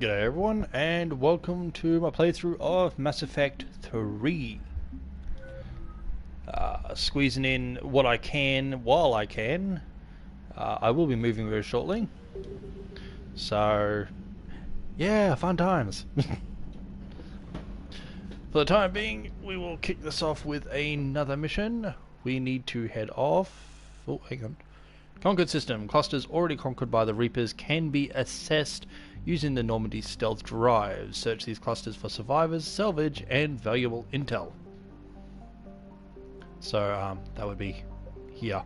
G'day everyone, and welcome to my playthrough of Mass Effect 3. Squeezing in what I can while I can. I will be moving very shortly. So, yeah, fun times. For the time being, we will kick this off with another mission. We need to head off... Oh, hang on. Conquered system. Clusters already conquered by the Reapers can be assessed using the Normandy stealth drive. Search these clusters for survivors, salvage, and valuable intel. So, that would be here.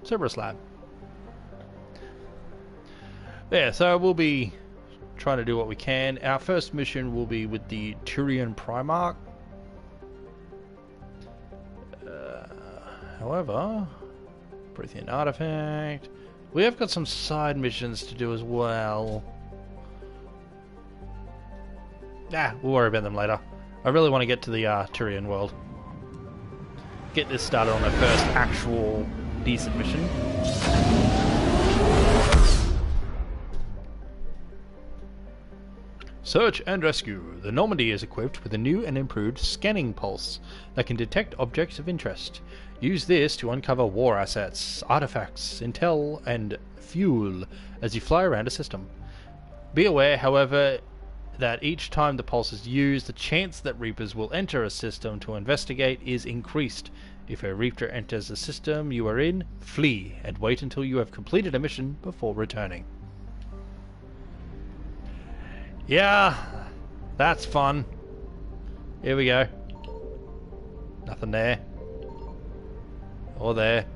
Cerberus Lab. Yeah, so we'll be trying to do what we can. Our first mission will be with the Turian Primarch. However... Prothean artifact. We have got some side missions to do as well. We'll worry about them later. I really want to get to the Turian world. Get this started on the first actual decent mission. Search and rescue. The Normandy is equipped with a new and improved scanning pulse that can detect objects of interest. Use this to uncover war assets, artifacts, intel, and fuel as you fly around a system. Be aware, however, that each time the pulse is used, the chance that Reapers will enter a system to investigate is increased. If a Reaper enters the system you are in, flee and wait until you have completed a mission before returning. Yeah, that's fun. Here we go. Nothing there. Or there.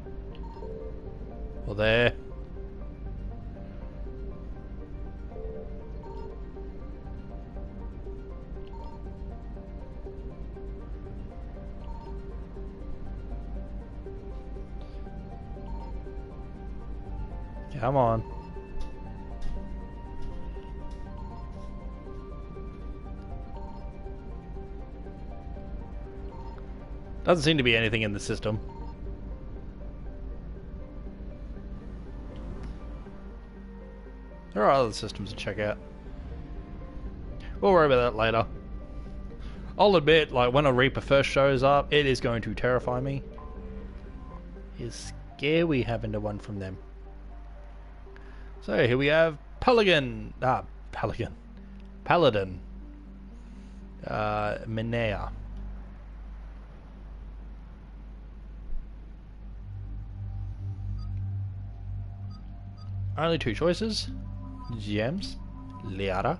Or there. Come on. Doesn't seem to be anything in the system. There are other systems to check out. We'll worry about that later. I'll admit, like, when a Reaper first shows up, it is going to terrify me. It's scary having to run from them. So here we have Paladin. Minea. Only two choices. Gems. Liara.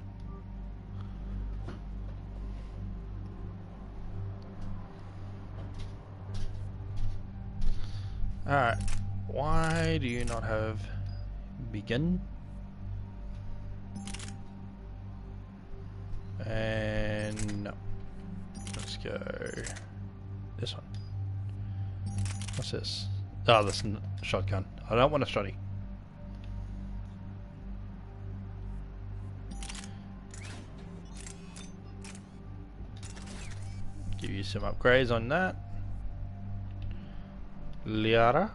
Alright. Why do you not have begin? And no. Let's go this one. What's this? Oh, this is a shotgun. I don't want a shotty. Give you some upgrades on that. Liara.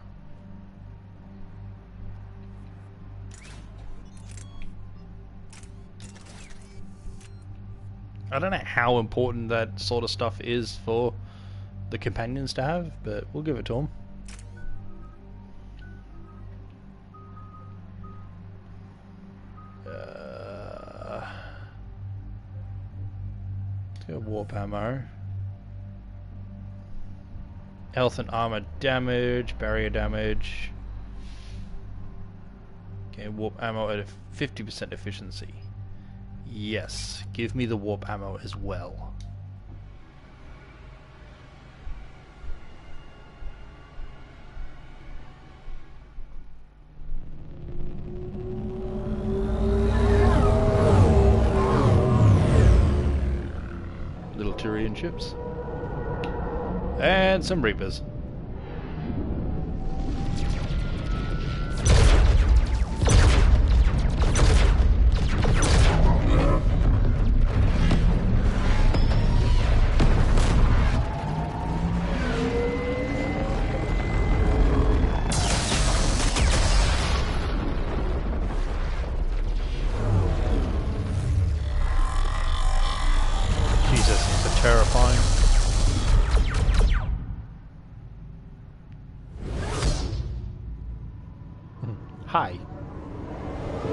I don't know how important that sort of stuff is for the companions to have, but we'll give it to them. Let's go warp ammo. Health and armor damage, barrier damage. Okay, warp ammo at a 50% efficiency. Yes, give me the warp ammo as well. Little Turian ships. And some Reapers.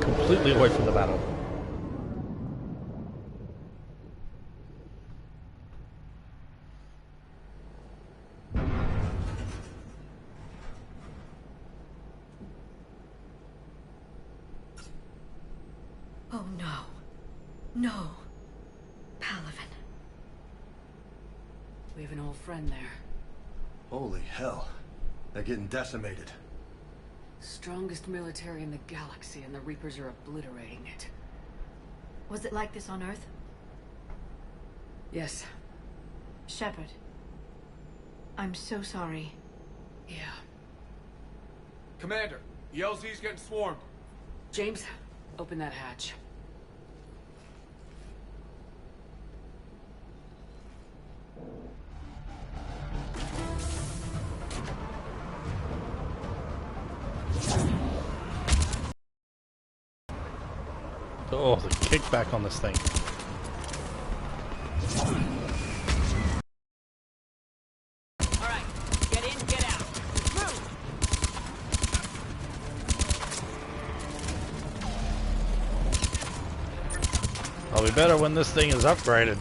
completely away from the battle. Oh no. No. Palaven. We have an old friend there. Holy hell. They're getting decimated. Strongest military in the galaxy, and the Reapers are obliterating it. Was it like this on Earth? Yes. Shepard. I'm so sorry. Yeah. Commander, the LZ's getting swarmed. James, open that hatch. Oh, the kickback on this thing. Alright, get in, get out. Move! I'll be better when this thing is upgraded.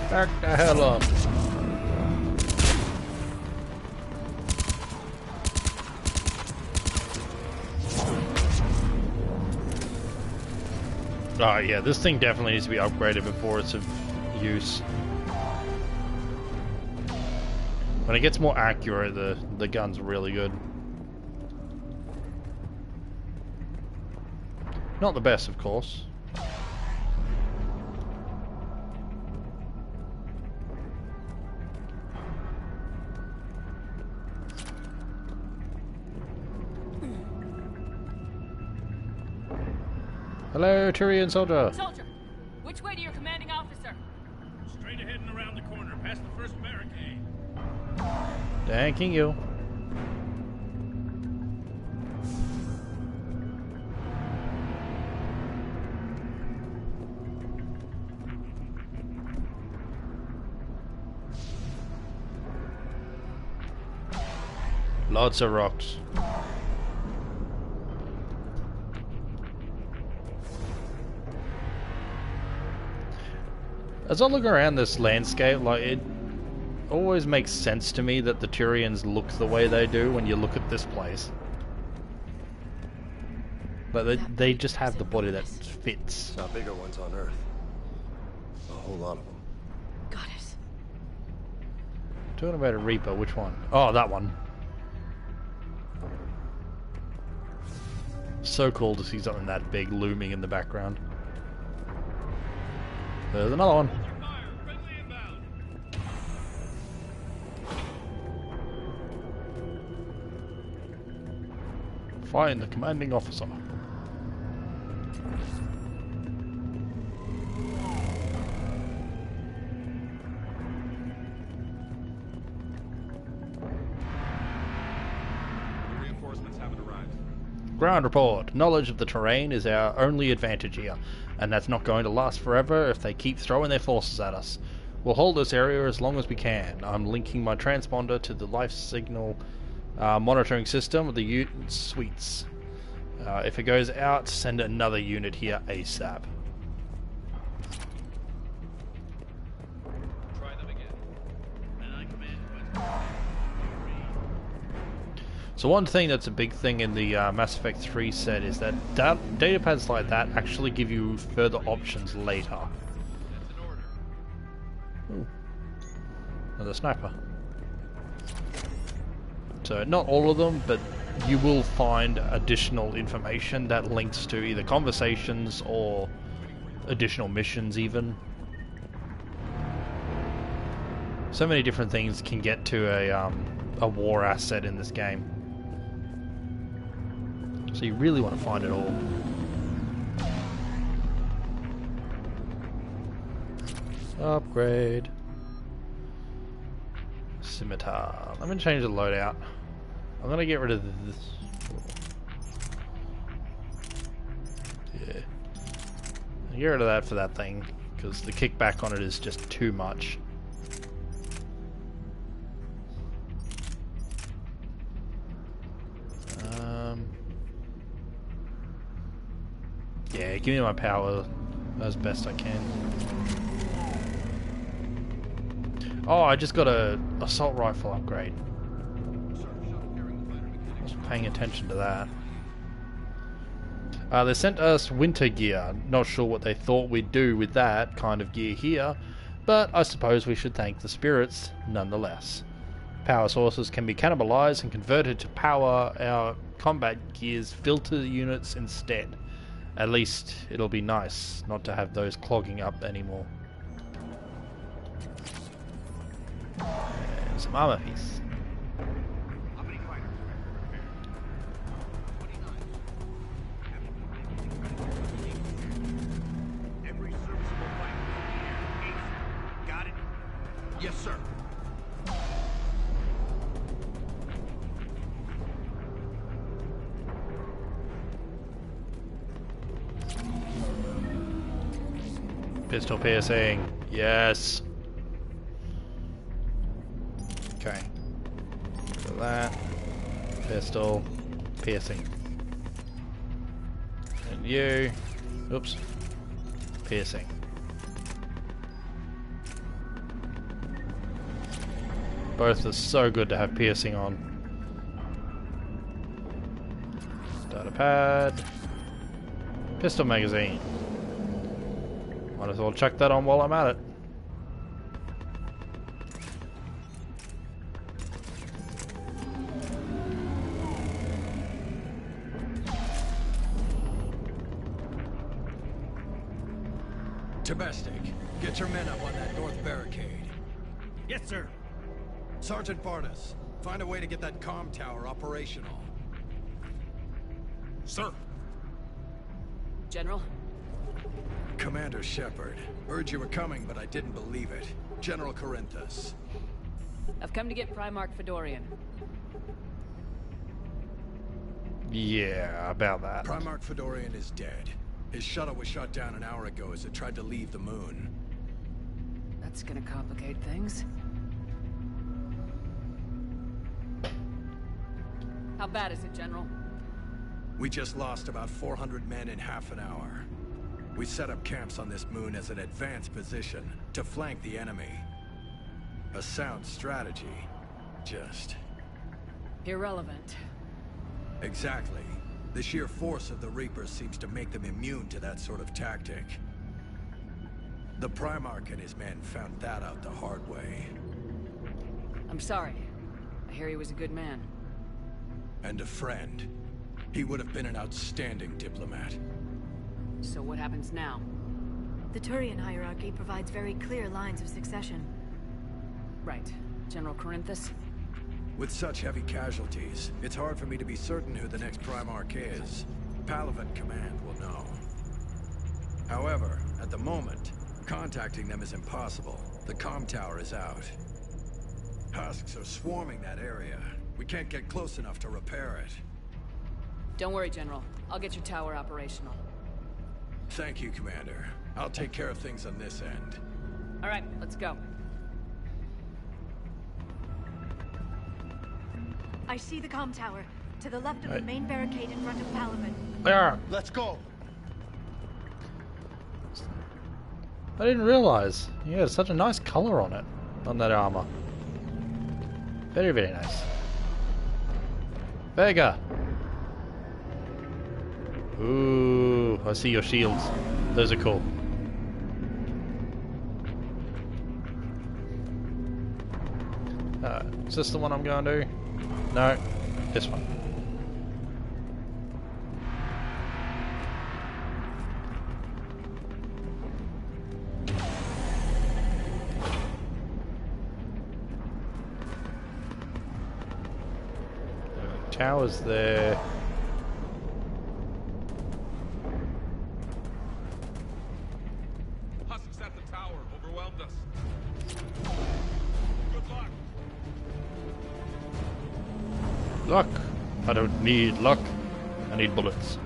Back the hell up. Oh yeah, this thing definitely needs to be upgraded before it's of use. When it gets more accurate, the gun's really good. Not the best, of course. Hello, Turian soldier. Soldier, which way to your commanding officer? Straight ahead and around the corner, past the first barricade. Thanking you. Lots of rocks. As I look around this landscape, like, it always makes sense to me that the Turians look the way they do when you look at this place. But they just have the body that fits. Now bigger ones on Earth. A whole lot of them. Got it. Talking about a Reaper, which one? Oh, that one. So cool to see something that big looming in the background. There's another one. Find the commanding officer. Reinforcements haven't arrived. Ground report. Knowledge of the terrain is our only advantage here, and that's not going to last forever if they keep throwing their forces at us. We'll hold this area as long as we can. I'm linking my transponder to the life signal monitoring system of the unit suites. If it goes out, send another unit here ASAP. Try them again. And I command So one thing that's a big thing in the Mass Effect 3 set is that datapads like that actually give you further options later. That's an order. Ooh. Another sniper. So not all of them, but you will find additional information that links to either conversations or additional missions even. So many different things can get to a war asset in this game. So you really want to find it all. Upgrade. Scimitar. I'm going to change the loadout. I'm going to get rid of this. Yeah. get rid of that for that thing, because the kickback on it is just too much. Yeah, give me my power as best I can. Oh, I just got a assault rifle upgrade. I was paying attention to that. They sent us winter gear. Not sure what they thought we'd do with that kind of gear here, but I suppose we should thank the spirits nonetheless. Power sources can be cannibalized and converted to power our combat gear's filter units instead. At least it'll be nice not to have those clogging up anymore. And some armor piece. Every serviceable fighter in the air. ASAP. Got it? Yes, sir. Pistol piercing. Yes. Okay. So that. Pistol piercing. And you. Oops. Piercing. Both are so good to have piercing on. Data pad. Pistol magazine. Might as well chuck that on while I'm at it. Domestic, get your men up on that north barricade. Yes, sir. Sergeant Barnes, find a way to get that comm tower operational. Sir. General? Commander Shepard, heard you were coming, but I didn't believe it. General Corinthus. I've come to get Primarch Fedorian. Yeah, about that. Primarch Fedorian is dead. His shuttle was shot down an hour ago as it tried to leave the moon. That's gonna complicate things. How bad is it, General? We just lost about 400 men in half an hour. We set up camps on this moon as an advanced position to flank the enemy. A sound strategy. Just... Irrelevant. Exactly. The sheer force of the Reapers seems to make them immune to that sort of tactic. The Primarch and his men found that out the hard way. I'm sorry. I hear he was a good man. And a friend. He would have been an outstanding diplomat. So what happens now? The Turian hierarchy provides very clear lines of succession. Right. General Corinthus? With such heavy casualties, it's hard for me to be certain who the next Primarch is. Palaven Command will know. However, at the moment, contacting them is impossible. The comm tower is out. Husks are swarming that area. We can't get close enough to repair it. Don't worry, General. I'll get your tower operational. Thank you, Commander. I'll take care of things on this end. All right, let's go. I see the comm tower, to the left of the main barricade in front of Palaven. There. Let's go. I didn't realize. Yeah, such a nice color on it, on that armor. Very, very nice. Vega. Ooh, I see your shields. Those are cool. Is this the one I'm going to? No, this one. Towers there. Husks at the tower overwhelmed us. Good luck. Luck. I don't need luck. I need bullets.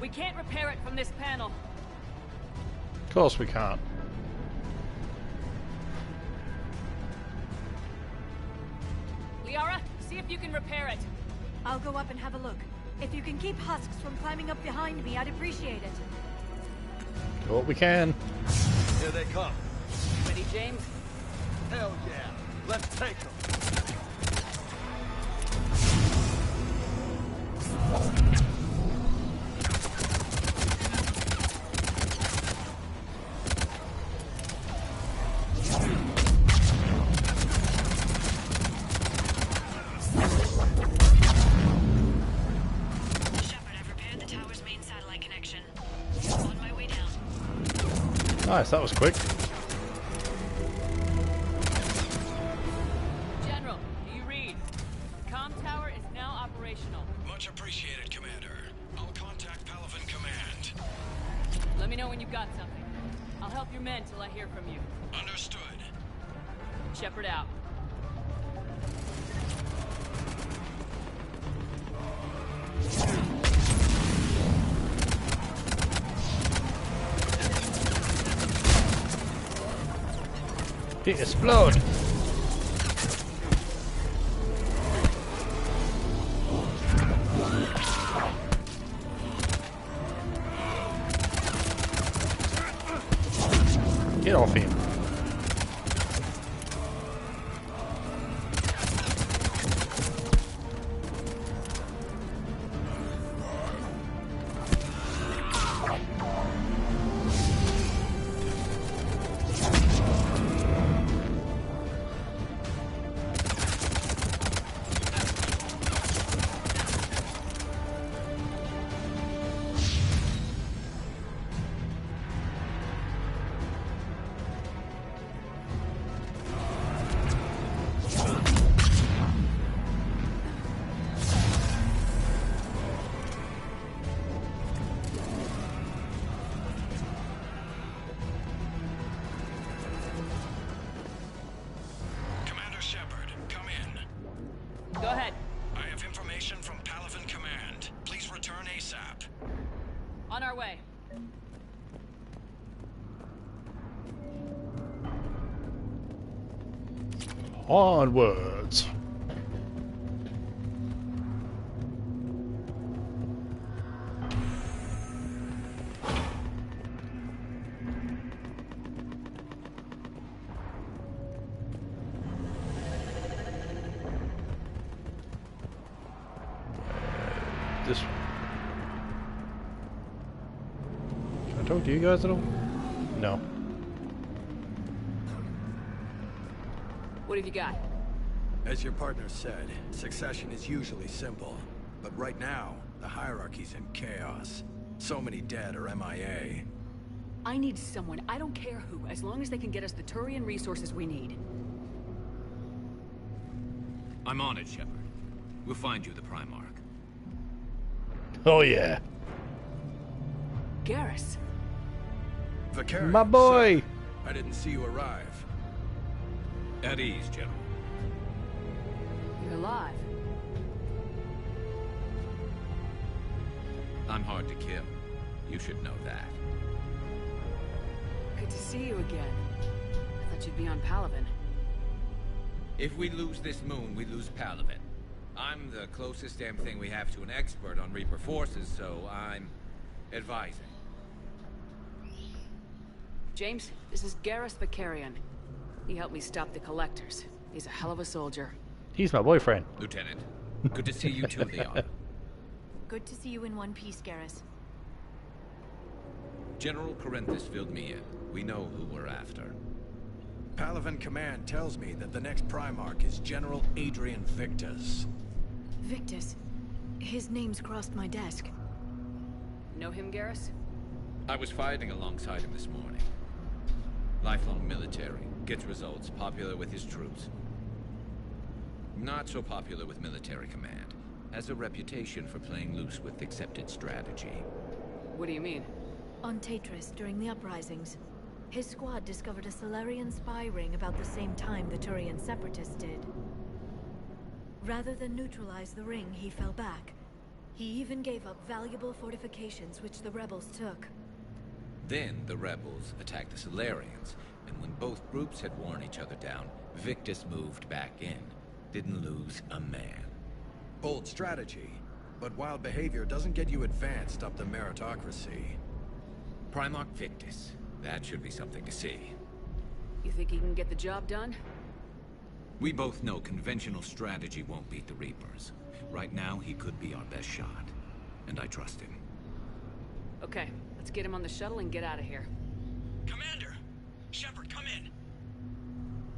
We can't repair it from this panel. Of course we can't. Liara, see if you can repair it. I'll go up and have a look. If you can keep husks from climbing up behind me, I'd appreciate it. Do what we can. Here they come. Ready, James? Hell yeah. Let's take them. Nice, that was quick. General, do you read? The comm tower is now operational. Much appreciated, Commander. I'll contact Palavan Command. Let me know when you've got something. I'll help your men till I hear from you. Understood. Shepard out. It explode! Get off him. Commander Shepard, come in. Go ahead. I have information from Palavan Command. Please return ASAP. On our way. Onwards. This. Can I talk to you guys at all? No. What have you got? As your partner said, succession is usually simple. But right now, the hierarchy's in chaos. So many dead or MIA. I need someone, I don't care who, as long as they can get us the Turian resources we need. I'm on it, Shepard. We'll find you the Primarch. Oh yeah. Garrus. Vicarian, My boy! sir, I didn't see you arrive. At ease, General. You're alive. I'm hard to kill. You should know that. Good to see you again. I thought you'd be on Palavan. If we lose this moon, we lose Palavan. I'm the closest damn thing we have to an expert on Reaper forces, so I'm advising. James, this is Garrus Vicarian. He helped me stop the Collectors. He's a hell of a soldier. He's my boyfriend. Lieutenant, good to see you too, Leon. Good to see you in one piece, Garrus. General Corinthus filled me in. We know who we're after. Palaven Command tells me that the next Primarch is General Adrian Victus. Victus. His name's crossed my desk. Know him, Garrus? I was fighting alongside him this morning. Lifelong military, gets results, popular with his troops. Not so popular with military command. Has a reputation for playing loose with accepted strategy. What do you mean? On Tatris, during the uprisings, his squad discovered a Solarian spy ring about the same time the Turian separatists did. Rather than neutralize the ring, he fell back. He even gave up valuable fortifications which the rebels took. Then the rebels attacked the Solarians, and when both groups had worn each other down, Victus moved back in. Didn't lose a man. Bold strategy, but wild behavior doesn't get you advanced up the meritocracy. Primarch Victus. That should be something to see. You think he can get the job done? We both know conventional strategy won't beat the Reapers. Right now, he could be our best shot. And I trust him. Okay, let's get him on the shuttle and get out of here. Commander! Shepard, come in!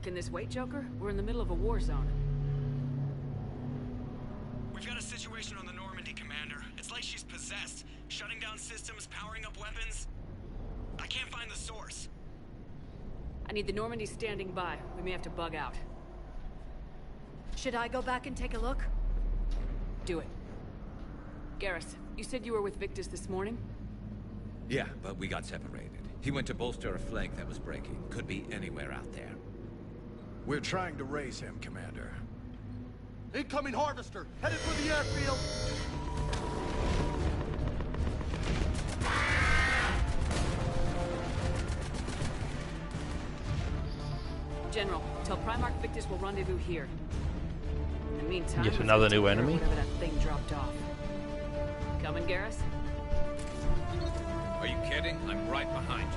Can this wait, Joker? We're in the middle of a war zone. We've got a situation on the Normandy, Commander. It's like she's possessed. Shutting down systems, powering up weapons. I can't find the source. I need the Normandy standing by. We may have to bug out. Should I go back and take a look? Do it. Garrus, you said you were with Victus this morning? Yeah, but we got separated. He went to bolster a flank that was breaking. Could be anywhere out there. We're trying to raise him, Commander. Incoming Harvester! Headed for the airfield! General, tell Primarch Victus we'll rendezvous here. In the meantime, Yet another new enemy? Whatever that thing dropped off. Coming, Garrus? Are you kidding? I'm right behind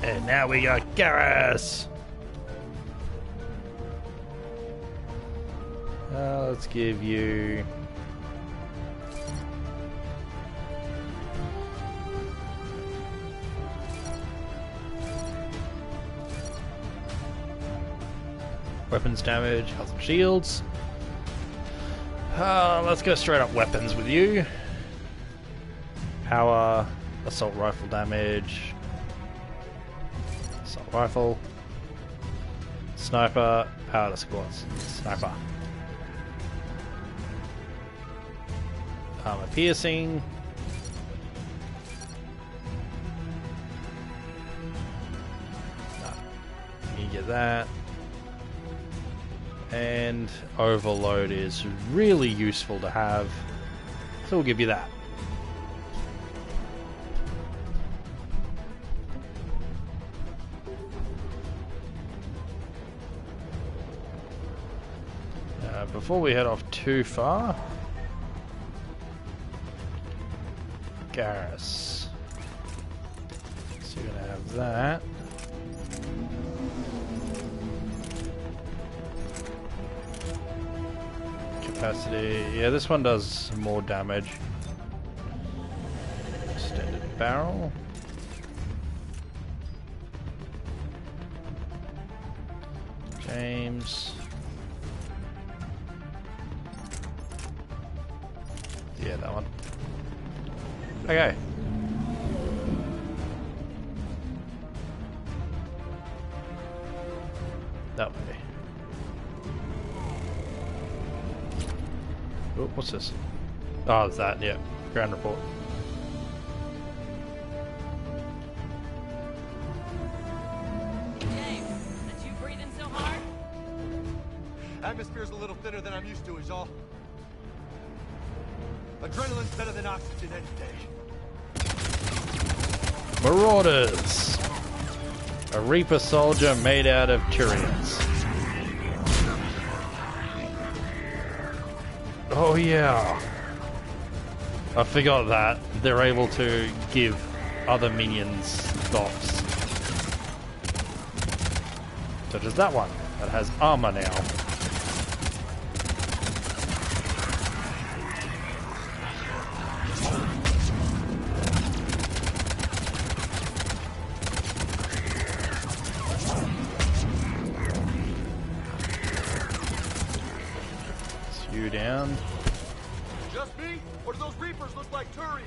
you. And now we got Garrus! Let's give you... weapons damage, health and shields. Let's go straight up weapons with you. Power, assault rifle damage, assault rifle, sniper, powder squads, sniper. Armor piercing. You get that. And overload is really useful to have, so we'll give you that. Before we head off too far, Garrus. So you're gonna have that. Capacity, yeah, this one does more damage. Extended barrel. James. Yeah, that one. Okay. That way. Oh, what's this? Oh, it's that, yeah. Ground report. James, that's you breathing so hard? Atmosphere's a little thinner than I'm used to, is all. Adrenaline's better than oxygen any day. Marauders! A Reaper soldier made out of Turians. Oh yeah! I forgot that. They're able to give other minions buffs. Such as that one, that has armor now. down. Just me? Or do those Reapers look like Turians?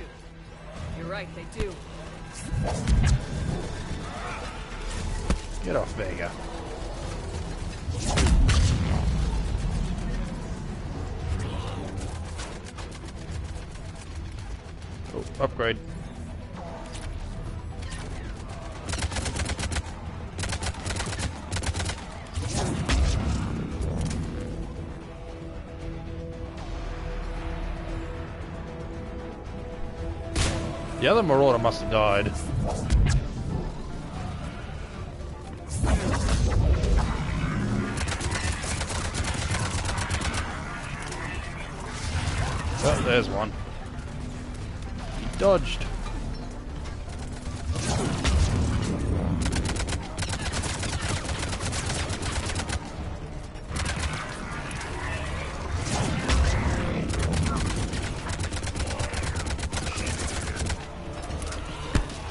You're right, they do. Get off Vega. Oh, upgrade. The other Marauder must have died. Oh, there's one. He dodged.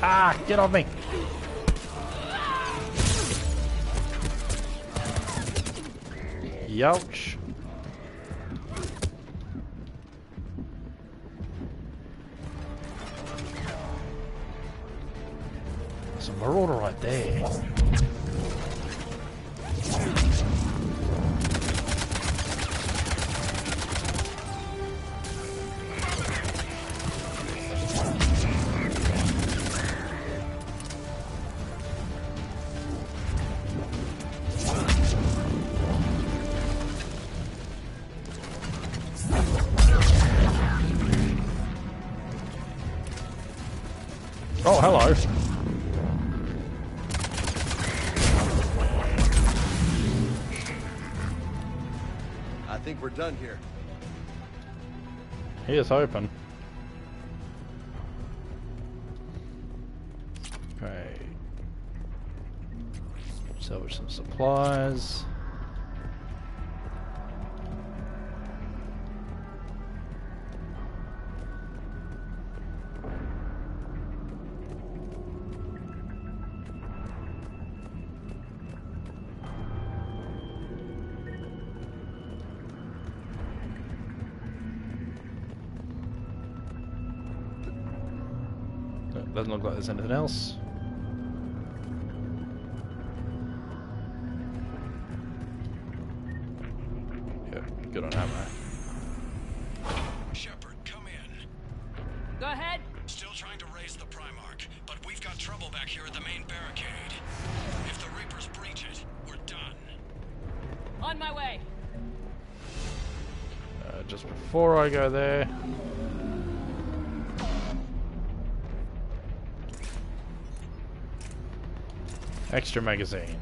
Ah, get off me! Youch. There's a Marauder right there. Oh, hello. I think we're done here. Here's hoping. Okay. Salvage some supplies. Doesn't look like there's anything else. Yeah, good on ammo. Shepard, come in. Go ahead. Still trying to raise the Primarch, but we've got trouble back here at the main barricade. If the Reapers breach it, we're done. On my way. Just before I go there. Extra magazine.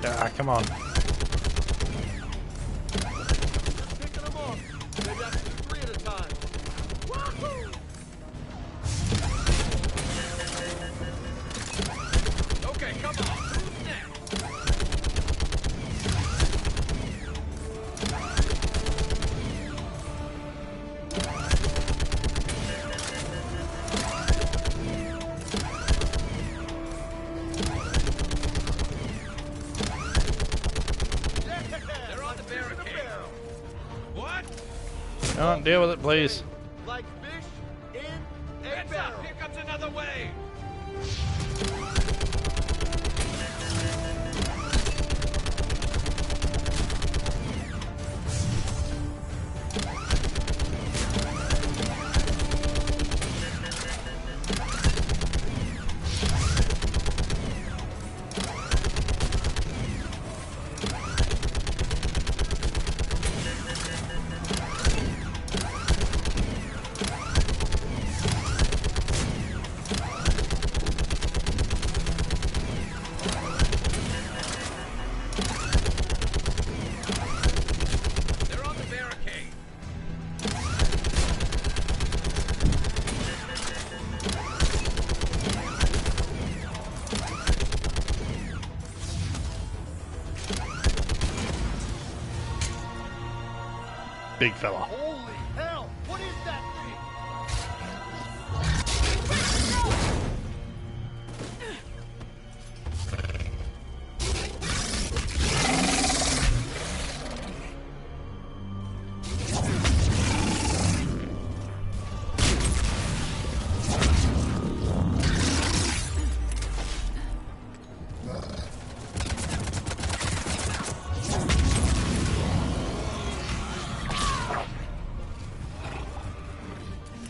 Ah, come on. No, deal with it, please. Like fish in a Heads barrel. up! Here comes another wave! big fella. Holy hell! What is that thing?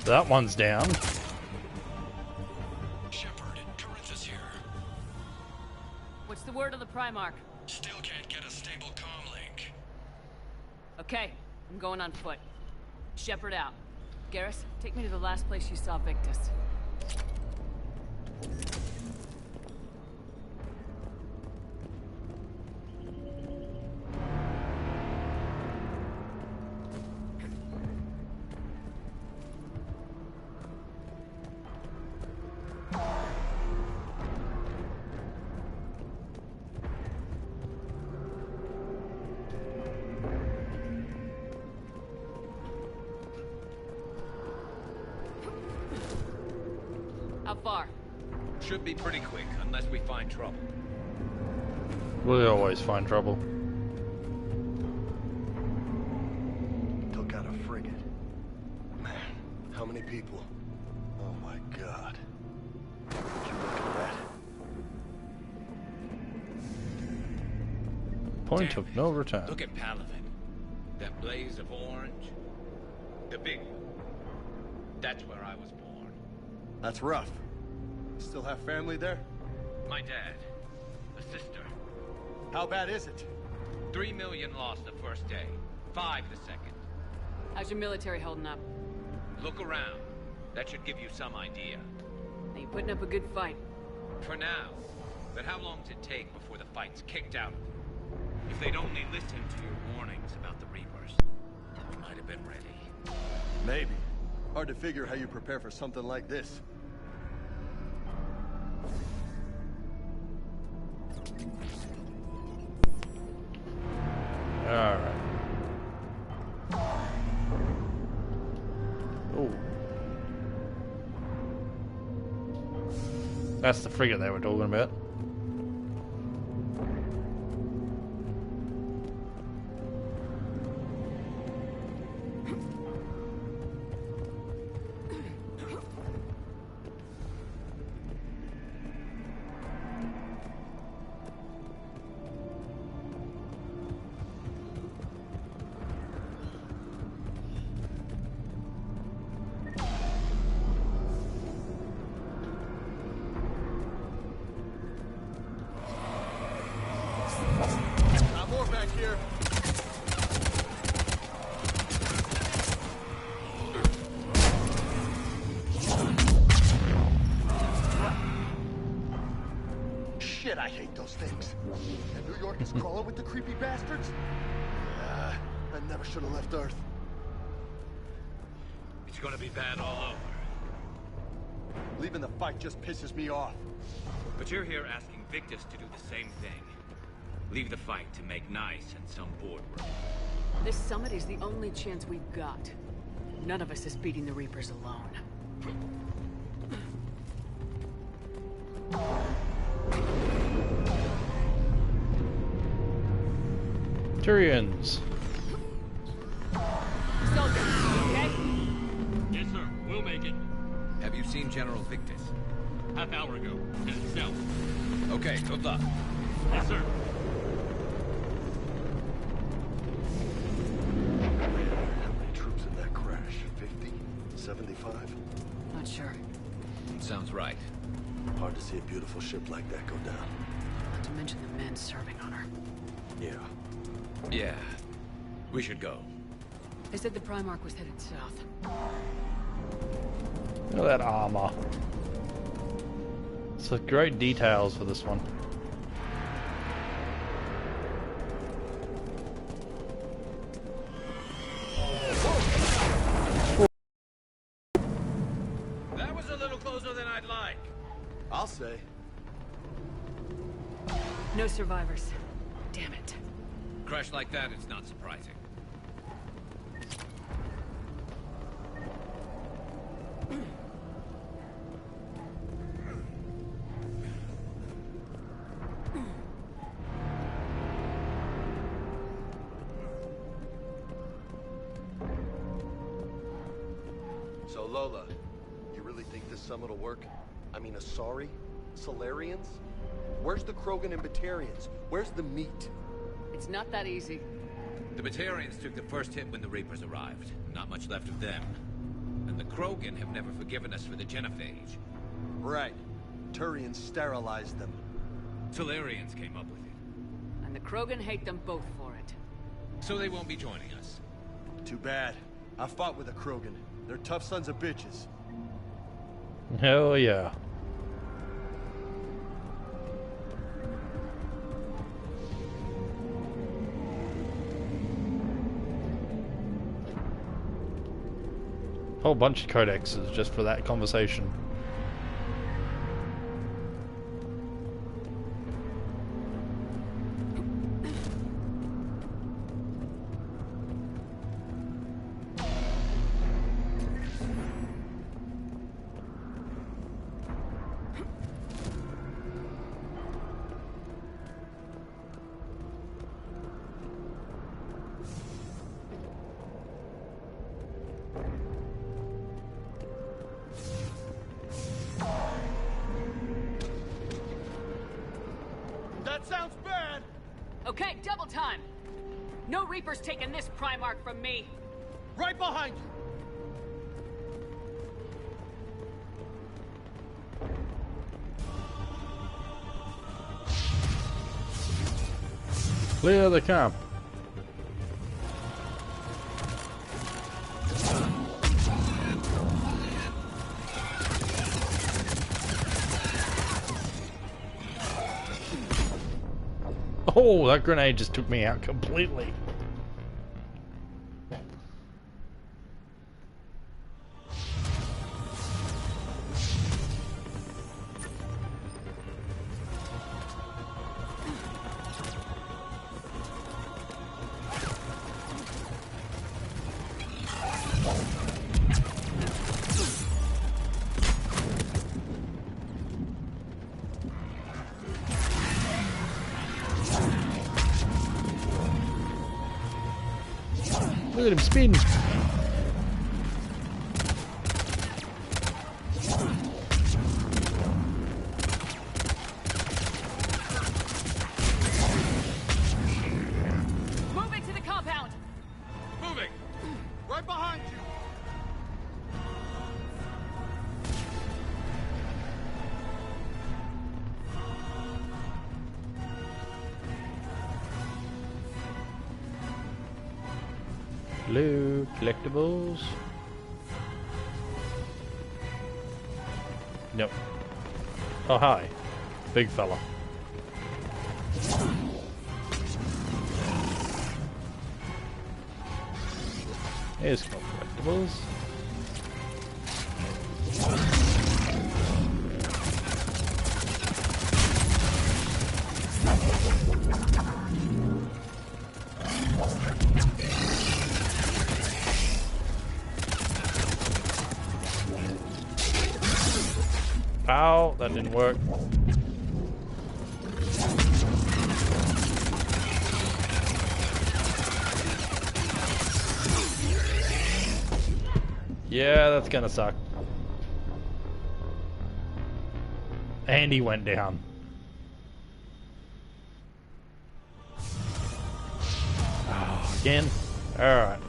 That one's down. Shepard, Corinth is here. What's the word of the Primarch? Still can't get a stable comm link. Okay, I'm going on foot. Shepard out. Garrus, take me to the last place you saw Victus. How far? Should be pretty quick, unless we find trouble. We always find trouble. Took out a frigate. Man, how many people? Oh my god. Would you look at that? Point Damn of it. no return. Look at Palaven. That blaze of orange. The big one. That's where I was born. That's rough. Still have family there? My dad. A sister. How bad is it? 3 million lost the first day. 5 the second. How's your military holding up? Look around. That should give you some idea. Are you putting up a good fight? For now. But how long does it take before the fight's kicked out? If they'd only listened to your warnings about the Reapers, we might have been ready. Maybe. Hard to figure how you prepare for something like this. Alright. Oh. That's the frigate they were talking about. Got more back here. Shit, I hate those things. And New York is crawling with the creepy bastards? I never should have left Earth. It's gonna be bad all over. Leaving the fight just pisses me off. But you're here asking Victus to do the same thing. Leave the fight to make nice and some boardroom. This summit is the only chance we've got. None of us is beating the Reapers alone. Turians. Soldiers, okay? Yes, sir. We'll make it. Have you seen General Victus? Half hour ago. Headed south. Okay, good luck. Yes, sir. How many troops in that crash? 50? 75? Not sure. Sounds right. Hard to see a beautiful ship like that go down. Not to mention the men serving on her. Yeah. Yeah. We should go. They said the Primarch was headed south. Look at that armor. So great details for this one. That was a little closer than I'd like. I'll say. No survivors. Damn it. Crash like that, it's not surprising. Lola, you really think this summit will work? I mean, Asari? Solarians? Where's the Krogan and Batarians? Where's the meat? It's not that easy. The Batarians took the first hit when the Reapers arrived. Not much left of them. And the Krogan have never forgiven us for the genophage. Right. Turians sterilized them. Solarians came up with it. And the Krogan hate them both for it. So they won't be joining us. Too bad. I fought with a Krogan. They're tough sons of bitches. Hell yeah. Whole bunch of codexes just for that conversation. That sounds bad! Okay, double time! No Reaper's taking this Primarch from me! Right behind you! Clear the camp. Oh, that grenade just took me out completely. Look at him spin. Moving to the compound! Moving! Right behind you! Hello, collectibles. Nope. Oh, hi. Big fella. Here's collectibles. Ow, that didn't work. Yeah, that's gonna suck. And he went down. Oh, again? Alright.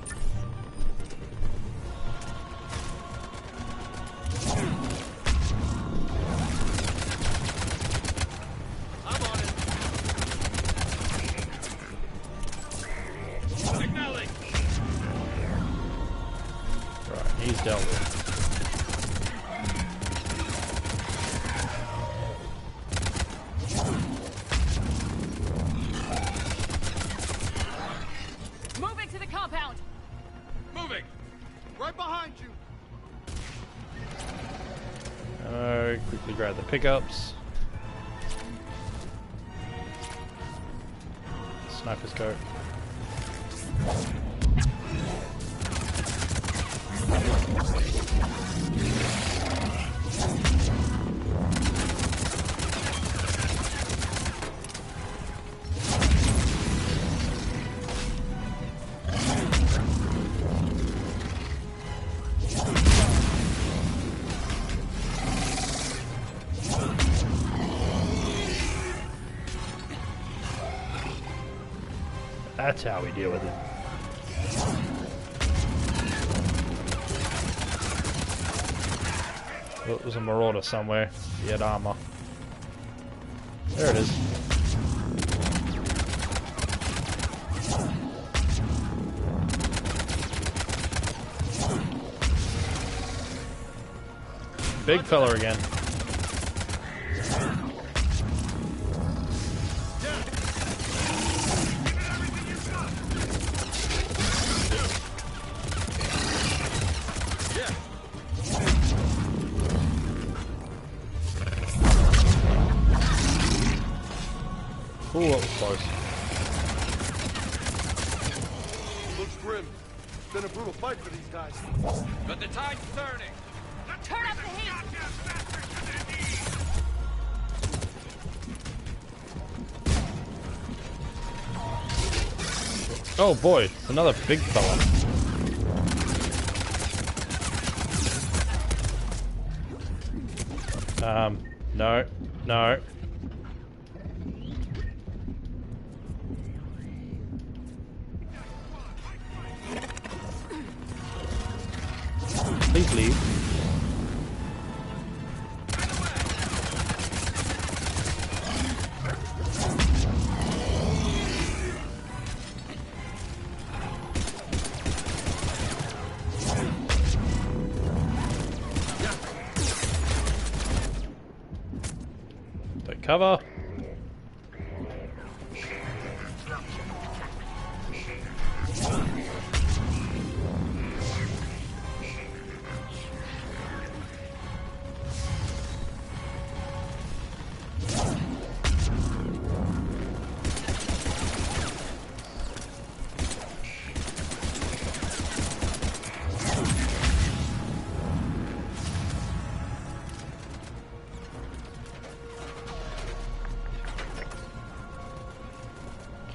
Signaling! Right, he's dealt with. Moving to the compound! Moving! Right behind you! Quickly grab the pickups. Sniper scope. That's how we deal with it. Oh, there's a marauder somewhere. He had armor. There it is. Big fella again. Ooh, that was close. Looks grim. It's been a brutal fight for these guys. But the tide's turning. Turn up the heat! Oh boy, another big fella. No, no. Please leave. Take cover.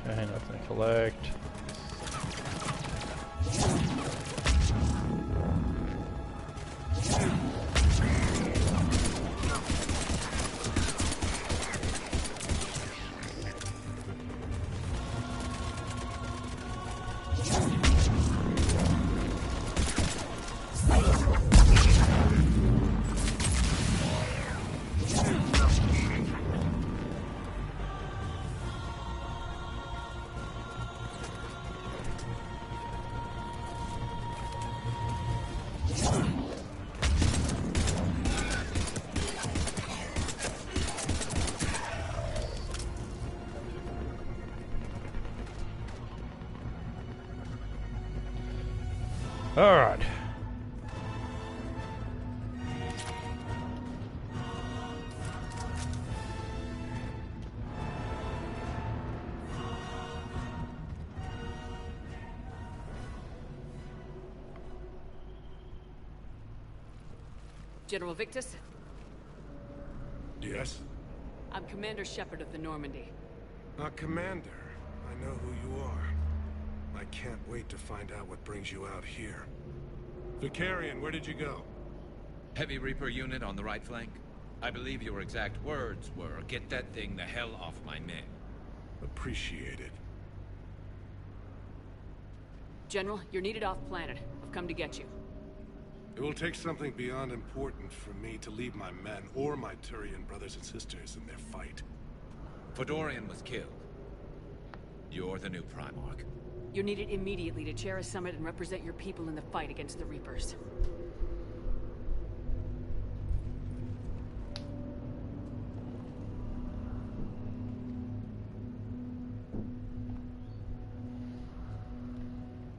Okay, nothing to collect. All right. General Victus, Yes? I'm Commander Shepard of the Normandy. Commander, I know who you are. I can't wait to find out what brings you out here. Vicarian, where did you go? Heavy Reaper unit on the right flank. I believe your exact words were, "Get that thing the hell off my men." Appreciated. General, you're needed off planet. I've come to get you. It will take something beyond important for me to leave my men or my Turian brothers and sisters in their fight. Fedorian was killed. You're the new Primarch. You're needed immediately to chair a summit and represent your people in the fight against the Reapers.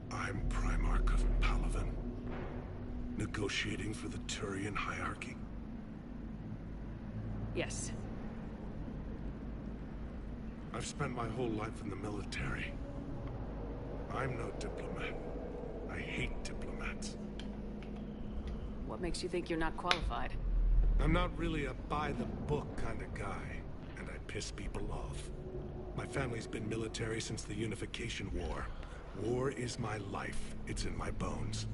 I'm Primarch of Palaven, negotiating for the Turian hierarchy. Yes. I've spent my whole life in the military. I'm no diplomat. I hate diplomats. What makes you think you're not qualified? I'm not really a by-the-book kind of guy, and I piss people off. My family's been military since the Unification War. War is my life. It's in my bones.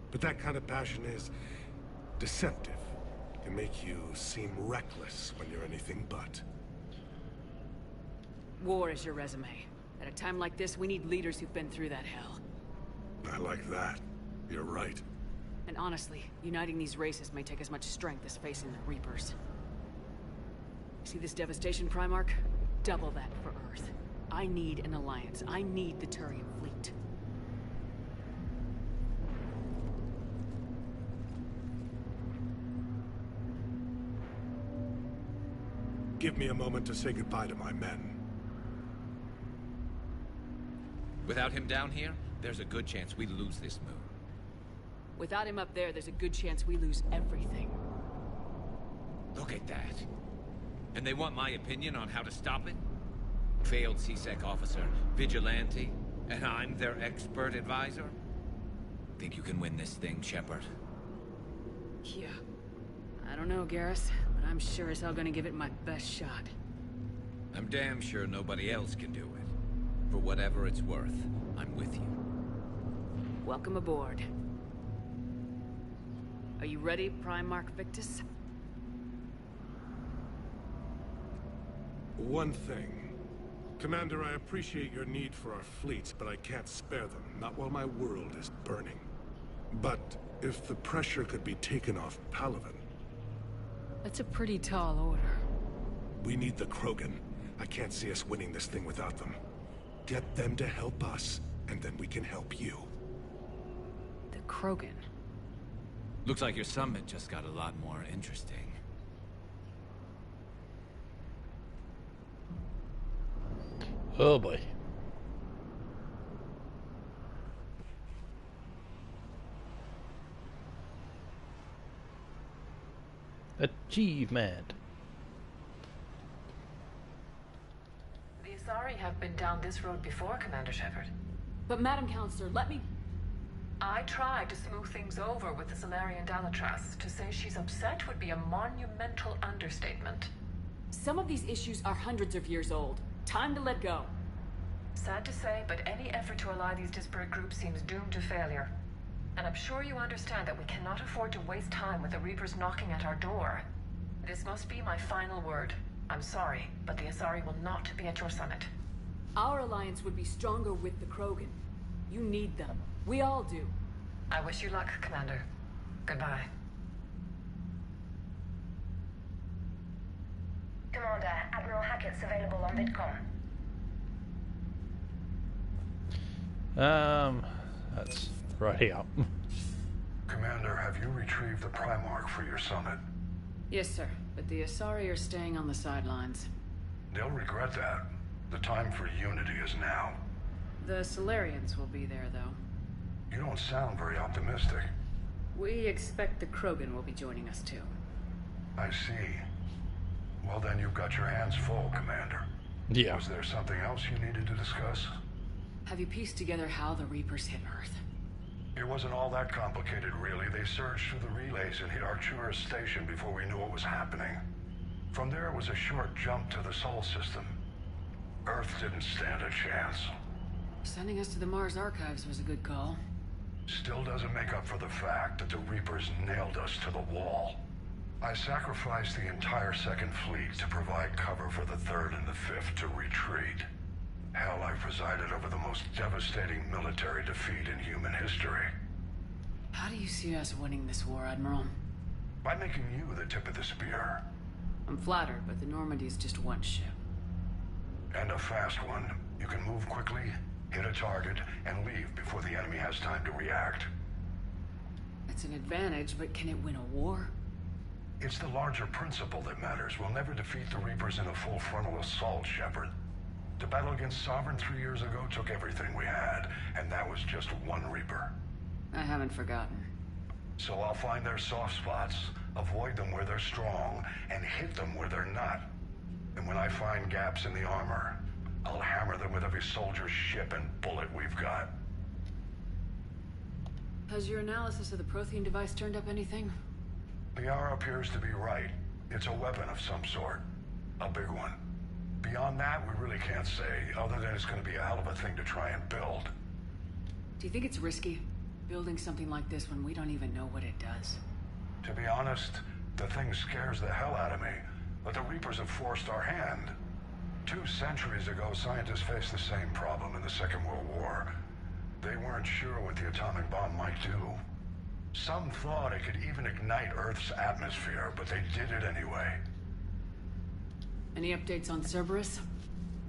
But that kind of passion is deceptive. It can make you seem reckless when you're anything but. War is your resume. At a time like this, we need leaders who've been through that hell. I like that. You're right. And honestly, uniting these races may take as much strength as facing the Reapers. See this devastation, Primarch? Double that for Earth. I need an alliance. I need the Turian fleet. Give me a moment to say goodbye to my men. Without him down here, there's a good chance we lose this move. Without him up there, there's a good chance we lose everything. Look at that. And they want my opinion on how to stop it? Failed C-Sec officer, vigilante, and I'm their expert advisor? Think you can win this thing, Shepard? Yeah. I don't know, Garrus, but I'm sure as hell gonna give it my best shot. I'm damn sure nobody else can do it. For whatever it's worth, I'm with you. Welcome aboard. Are you ready, Primarch Victus? One thing. Commander, I appreciate your need for our fleets, but I can't spare them, not while my world is burning. But if the pressure could be taken off Palaven... That's a pretty tall order. We need the Krogan. I can't see us winning this thing without them. Get them to help us, and then we can help you. The Krogan? Looks like your summit just got a lot more interesting. Oh boy. Achievement. The Asari have been down this road before, Commander Shepard. But Madam Counselor, let me... I tried to smooth things over with the Salarian Dalatras. To say she's upset would be a monumental understatement. Some of these issues are hundreds of years old. Time to let go. Sad to say, but any effort to ally these disparate groups seems doomed to failure. And I'm sure you understand that we cannot afford to waste time with the Reapers knocking at our door. This must be my final word. I'm sorry, but the Asari will not be at your summit. Our alliance would be stronger with the Krogan. You need them. We all do. I wish you luck, Commander. Goodbye. Commander, Admiral Hackett's available on VidCom. That's right here. Commander, have you retrieved the Primarch for your summit? Yes, sir. But the Asari are staying on the sidelines. They'll regret that. The time for unity is now. The Solarians will be there, though. You don't sound very optimistic. We expect the Krogan will be joining us, too. I see. Well, then you've got your hands full, Commander. Yeah. Was there something else you needed to discuss? Have you pieced together how the Reapers hit Earth? It wasn't all that complicated, really. They surged through the relays and hit Arcturus Station before we knew what was happening. From there, it was a short jump to the Sol system. Earth didn't stand a chance. Sending us to the Mars Archives was a good call. Still doesn't make up for the fact that the Reapers nailed us to the wall. I sacrificed the entire Second Fleet to provide cover for the Third and the Fifth to retreat. Hell, I presided over the most devastating military defeat in human history. How do you see us winning this war, Admiral? By making you the tip of the spear. I'm flattered, but the Normandy is just one ship. And a fast one. You can move quickly, hit a target, and leave before the enemy has time to react. It's an advantage, but can it win a war? It's the larger principle that matters. We'll never defeat the Reapers in a full frontal assault, Shepard. The battle against Sovereign 3 years ago took everything we had, and that was just one Reaper. I haven't forgotten. So I'll find their soft spots, avoid them where they're strong, and hit them where they're not. And when I find gaps in the armor, I'll hammer them with every soldier's ship and bullet we've got. Has your analysis of the Prothean device turned up anything? The hour appears to be right. It's a weapon of some sort. A big one. Beyond that, we really can't say, other than it's going to be a hell of a thing to try and build. Do you think it's risky, building something like this when we don't even know what it does? To be honest, the thing scares the hell out of me, but the Reapers have forced our hand. 2 centuries ago, scientists faced the same problem in the Second World War. They weren't sure what the atomic bomb might do. Some thought it could even ignite Earth's atmosphere, but they did it anyway. Any updates on Cerberus?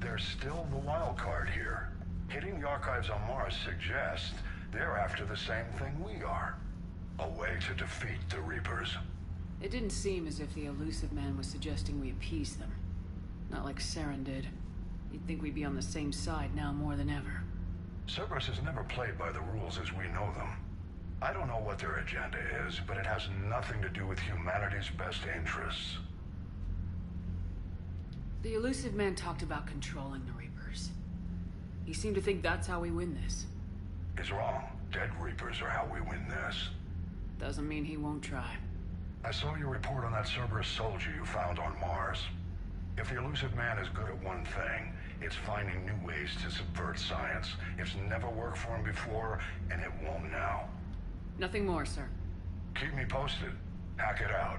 They're still the wild card here. Hitting the archives on Mars suggests they're after the same thing we are. A way to defeat the Reapers. It didn't seem as if the elusive man was suggesting we appease them. Not like Saren did. You'd think we'd be on the same side now more than ever. Cerberus has never played by the rules as we know them. I don't know what their agenda is, but it has nothing to do with humanity's best interests. The elusive man talked about controlling the Reapers. He seemed to think that's how we win this. He's wrong. Dead Reapers are how we win this. Doesn't mean he won't try. I saw your report on that Cerberus soldier you found on Mars. If the elusive man is good at one thing, it's finding new ways to subvert science. It's never worked for him before, and it won't now. Nothing more, sir. Keep me posted. Hack it out.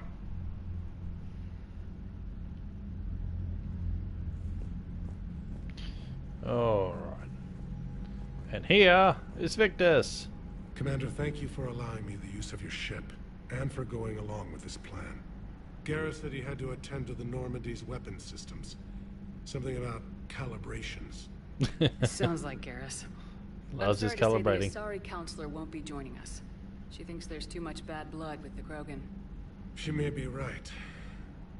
Alright. And here is Victus. Commander, thank you for allowing me the use of your ship, and for going along with this plan. Garrus said he had to attend to the Normandy's weapon systems. Something about calibrations. Sounds like Garrus. Loves his I'm sorry to say calibrating. the Asari counselor won't be joining us. She thinks there's too much bad blood with the Krogan. She may be right.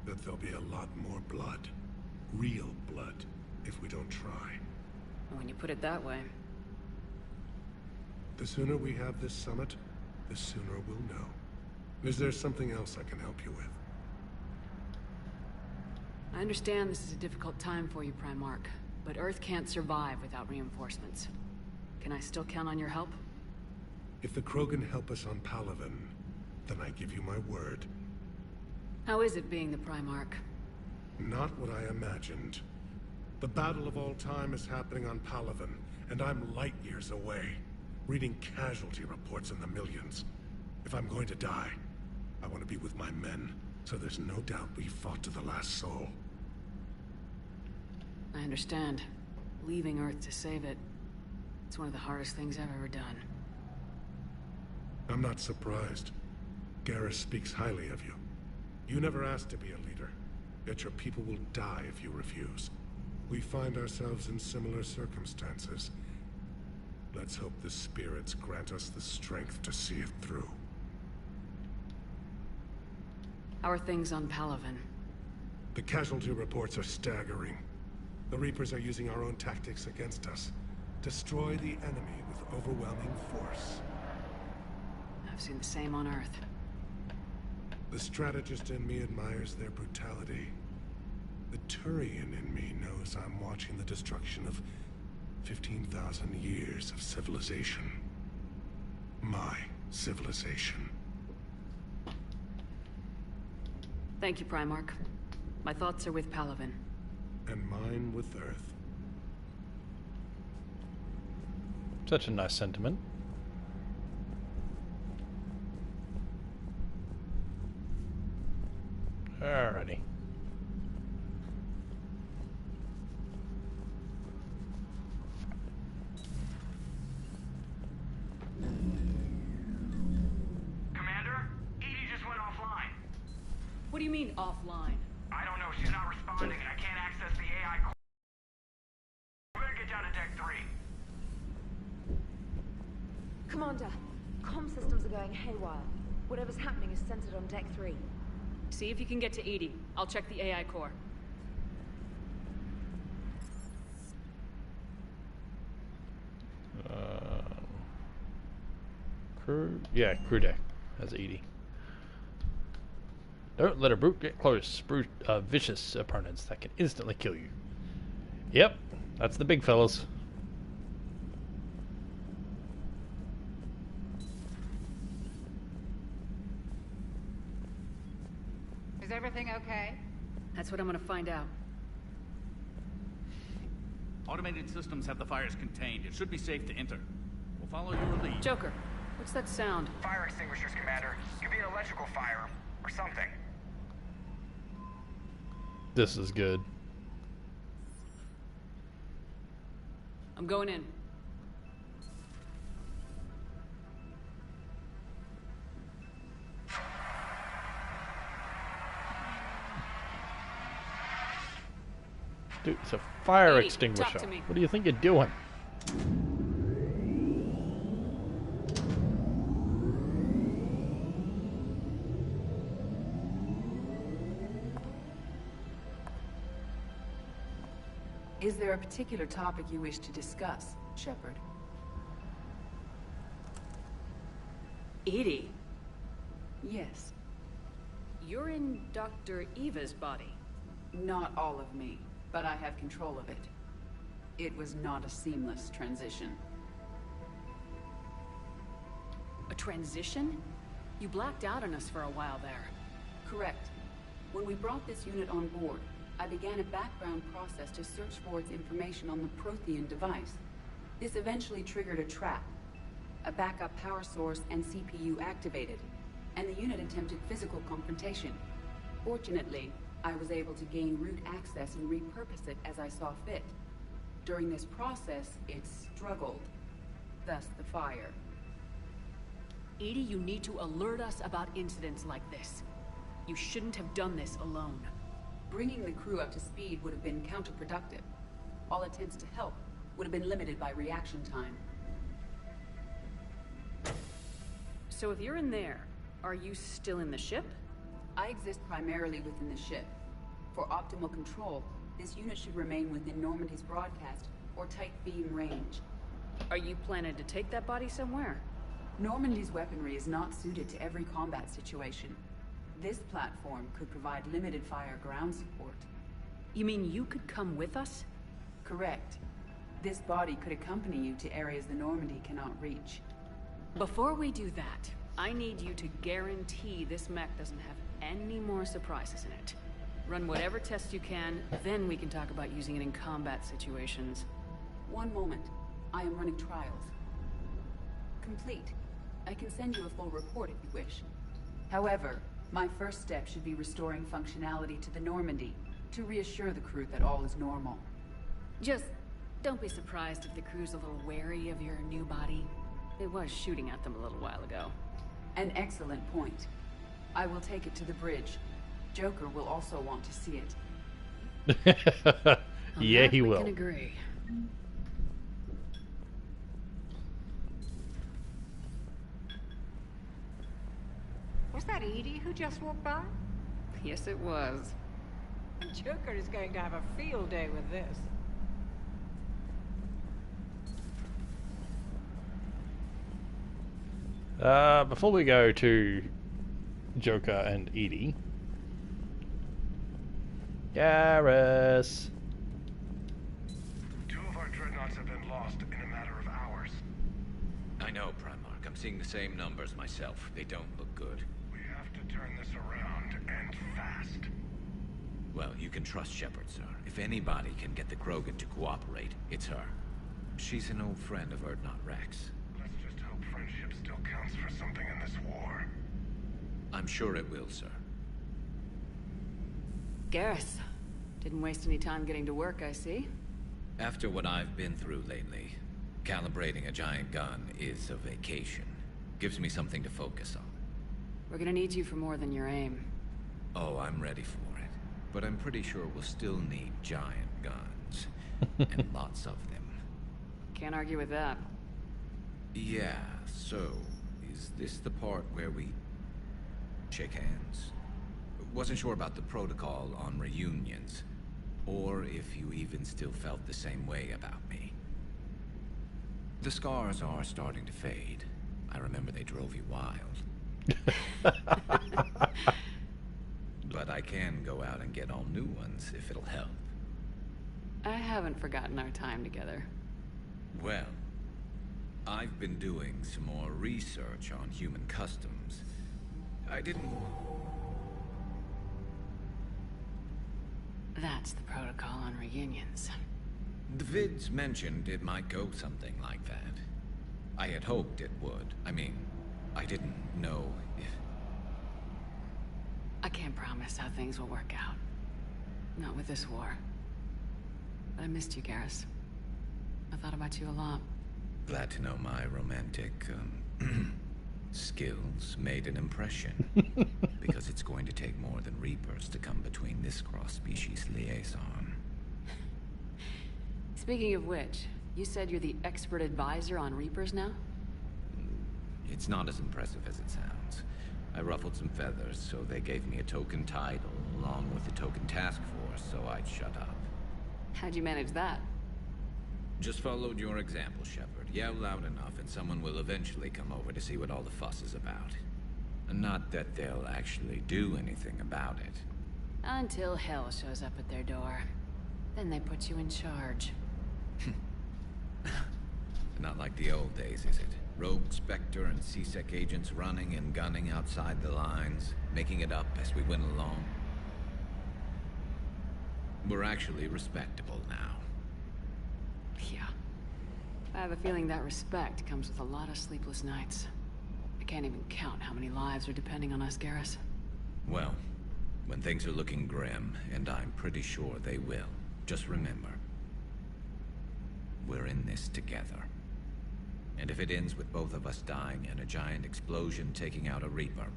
That there'll be a lot more blood. Real blood, if we don't try. And when you put it that way. The sooner we have this summit, the sooner we'll know. Is there something else I can help you with? I understand this is a difficult time for you, Primarch, but Earth can't survive without reinforcements. Can I still count on your help? If the Krogan help us on Palaven, then I give you my word. How is it being the Primarch? Not what I imagined. The battle of all time is happening on Palaven, and I'm light years away, reading casualty reports in the millions. If I'm going to die, I want to be with my men, so there's no doubt we fought to the last soul. I understand. Leaving Earth to save it. It's one of the hardest things I've ever done. I'm not surprised. Garrus speaks highly of you. You never asked to be a leader, yet your people will die if you refuse. We find ourselves in similar circumstances. Let's hope the spirits grant us the strength to see it through. How are things on Palaven? The casualty reports are staggering. The Reapers are using our own tactics against us. Destroy the enemy with overwhelming force. I've seen the same on Earth. The strategist in me admires their brutality. The Turian in me knows I'm watching the destruction of 15,000 years of civilization. My civilization. Thank you, Primarch. My thoughts are with Palaven. And mine with Earth. Such a nice sentiment. Alrighty. Commander, Edie just went offline. What do you mean, offline? I don't know, she's not responding and I can't access the AI core. We better get down to deck 3. Commander, comm systems are going haywire. Whatever's happening is centered on deck 3. See if you can get to Edie. I'll check the AI core. Crew deck has Edie. Don't let a brute get close. Vicious opponents that can instantly kill you. Yep, that's the big fellas. Is everything okay? That's what I'm gonna find out. Automated systems have the fires contained. It should be safe to enter. We'll follow your lead. Joker, what's that sound? Fire extinguishers, Commander. Could be an electrical fire, or something. This is good. I'm going in. Dude, it's a fire Hey, extinguisher. talk to me. What do you think you're doing? Is there a particular topic you wish to discuss, Shepard? Edie? Yes. You're in Dr. Eva's body. Not all of me, but I have control of it. It was not a seamless transition. A transition? You blacked out on us for a while there. Correct. When we brought this unit on board, I began a background process to search for its information on the Prothean device. This eventually triggered a trap. A backup power source and CPU activated, and the unit attempted physical confrontation. Fortunately, I was able to gain root access and repurpose it as I saw fit. During this process, it struggled. Thus the fire. Edie, you need to alert us about incidents like this. You shouldn't have done this alone. Bringing the crew up to speed would have been counterproductive. All attempts to help would have been limited by reaction time. So if you're in there, are you still in the ship? I exist primarily within the ship. For optimal control, this unit should remain within Normandy's broadcast or tight beam range. Are you planning to take that body somewhere? Normandy's weaponry is not suited to every combat situation. This platform could provide limited fire ground support. You mean you could come with us? Correct. This body could accompany you to areas the Normandy cannot reach. Before we do that, I need you to guarantee this mech doesn't have any more surprises in it. Run whatever tests you can, then we can talk about using it in combat situations. One moment. I am running trials. Complete. I can send you a full report if you wish. However, my first step should be restoring functionality to the Normandy to reassure the crew that all is normal. Just don't be surprised if the crew's a little wary of your new body. It was shooting at them a little while ago. An excellent point. I will take it to the bridge. Joker will also want to see it. Yeah, he will. We can agree. Was that Edie who just walked by? Yes, it was. Joker is going to have a field day with this. Before we go to Joker and Edie, Garrus. 2 of our dreadnoughts have been lost in a matter of hours. I know, Primarch. I'm seeing the same numbers myself. They don't look good. We have to turn this around, and fast. Well, you can trust Shepard, sir. If anybody can get the Krogan to cooperate, it's her. She's an old friend of Urdnot Rex. Let's just hope friendship still counts for something in this war. I'm sure it will, sir. Garrus, didn't waste any time getting to work, I see. After what I've been through lately, calibrating a giant gun is a vacation. Gives me something to focus on. We're gonna need you for more than your aim. Oh, I'm ready for it. But I'm pretty sure we'll still need giant guns. And lots of them. Can't argue with that. Yeah, so, is this the part where we shake hands? Wasn't sure about the protocol on reunions, or if you even still felt the same way about me. The scars are starting to fade. I remember they drove you wild. But I can go out and get all new ones if it'll help. I haven't forgotten our time together. Well, I've been doing some more research on human customs. I didn't... That's the protocol on reunions. The vids mentioned it might go something like that. I had hoped it would. I mean, I didn't know if... I can't promise how things will work out. Not with this war. But I missed you, Garrus. I thought about you a lot. Glad to know my romantic, skills made an impression. Because it's going to take more than Reapers to come between this cross-species liaison. Speaking of which, you said you're the expert advisor on Reapers now? It's not as impressive as it sounds. I ruffled some feathers, so they gave me a token title, along with a token task force, so I'd shut up. How'd you manage that? Just followed your example, Shepard. Yell loud enough, and someone will eventually come over to see what all the fuss is about. Not that they'll actually do anything about it. Until hell shows up at their door. Then they put you in charge. Not like the old days, is it? Rogue Spectre and C-Sec agents running and gunning outside the lines, making it up as we went along. We're actually respectable now. Yeah. I have a feeling that respect comes with a lot of sleepless nights. I can't even count how many lives are depending on us, Garrus. Well, when things are looking grim, and I'm pretty sure they will, just remember, we're in this together. And if it ends with both of us dying and a giant explosion taking out a Reaper,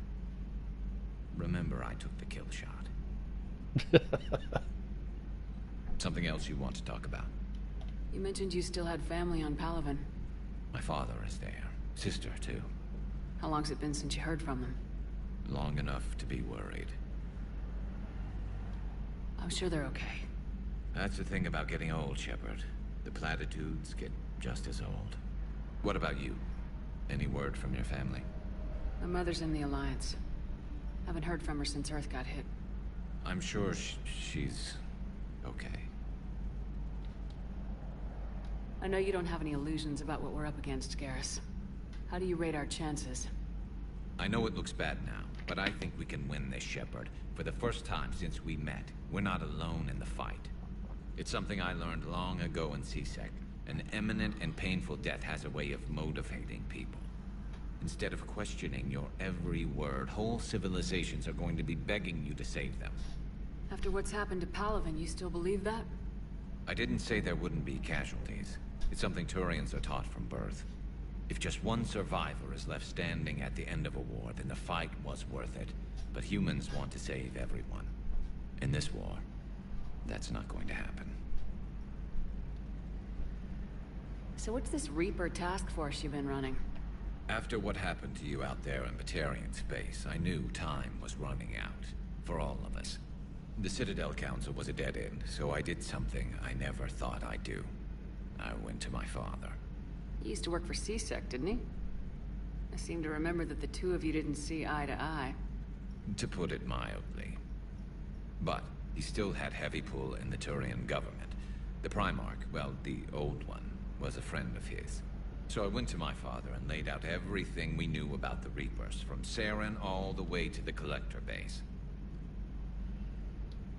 remember I took the kill shot. Something else you want to talk about? You mentioned you still had family on Palaven. My father is there. Sister, too. How long's it been since you heard from them? Long enough to be worried. I'm sure they're okay. That's the thing about getting old, Shepard. The platitudes get just as old. What about you? Any word from your family? My mother's in the Alliance. Haven't heard from her since Earth got hit. I'm sure she's okay. I know you don't have any illusions about what we're up against, Garrus. How do you rate our chances? I know it looks bad now, but I think we can win this, Shepard. For the first time since we met, we're not alone in the fight. It's something I learned long ago in C-Sec. An imminent and painful death has a way of motivating people. Instead of questioning your every word, whole civilizations are going to be begging you to save them. After what's happened to Palaven, you still believe that? I didn't say there wouldn't be casualties. It's something Turians are taught from birth. If just one survivor is left standing at the end of a war, then the fight was worth it. But humans want to save everyone. In this war, that's not going to happen. So what's this Reaper task force you've been running? After what happened to you out there in Batarian space, I knew time was running out. For all of us. The Citadel Council was a dead end, so I did something I never thought I'd do. I went to my father. He used to work for C-Sec, didn't he? I seem to remember that the two of you didn't see eye to eye. To put it mildly. But he still had heavy pull in the Turian government. The Primarch, well, the old one, was a friend of his. So I went to my father and laid out everything we knew about the Reapers, from Saren all the way to the Collector base.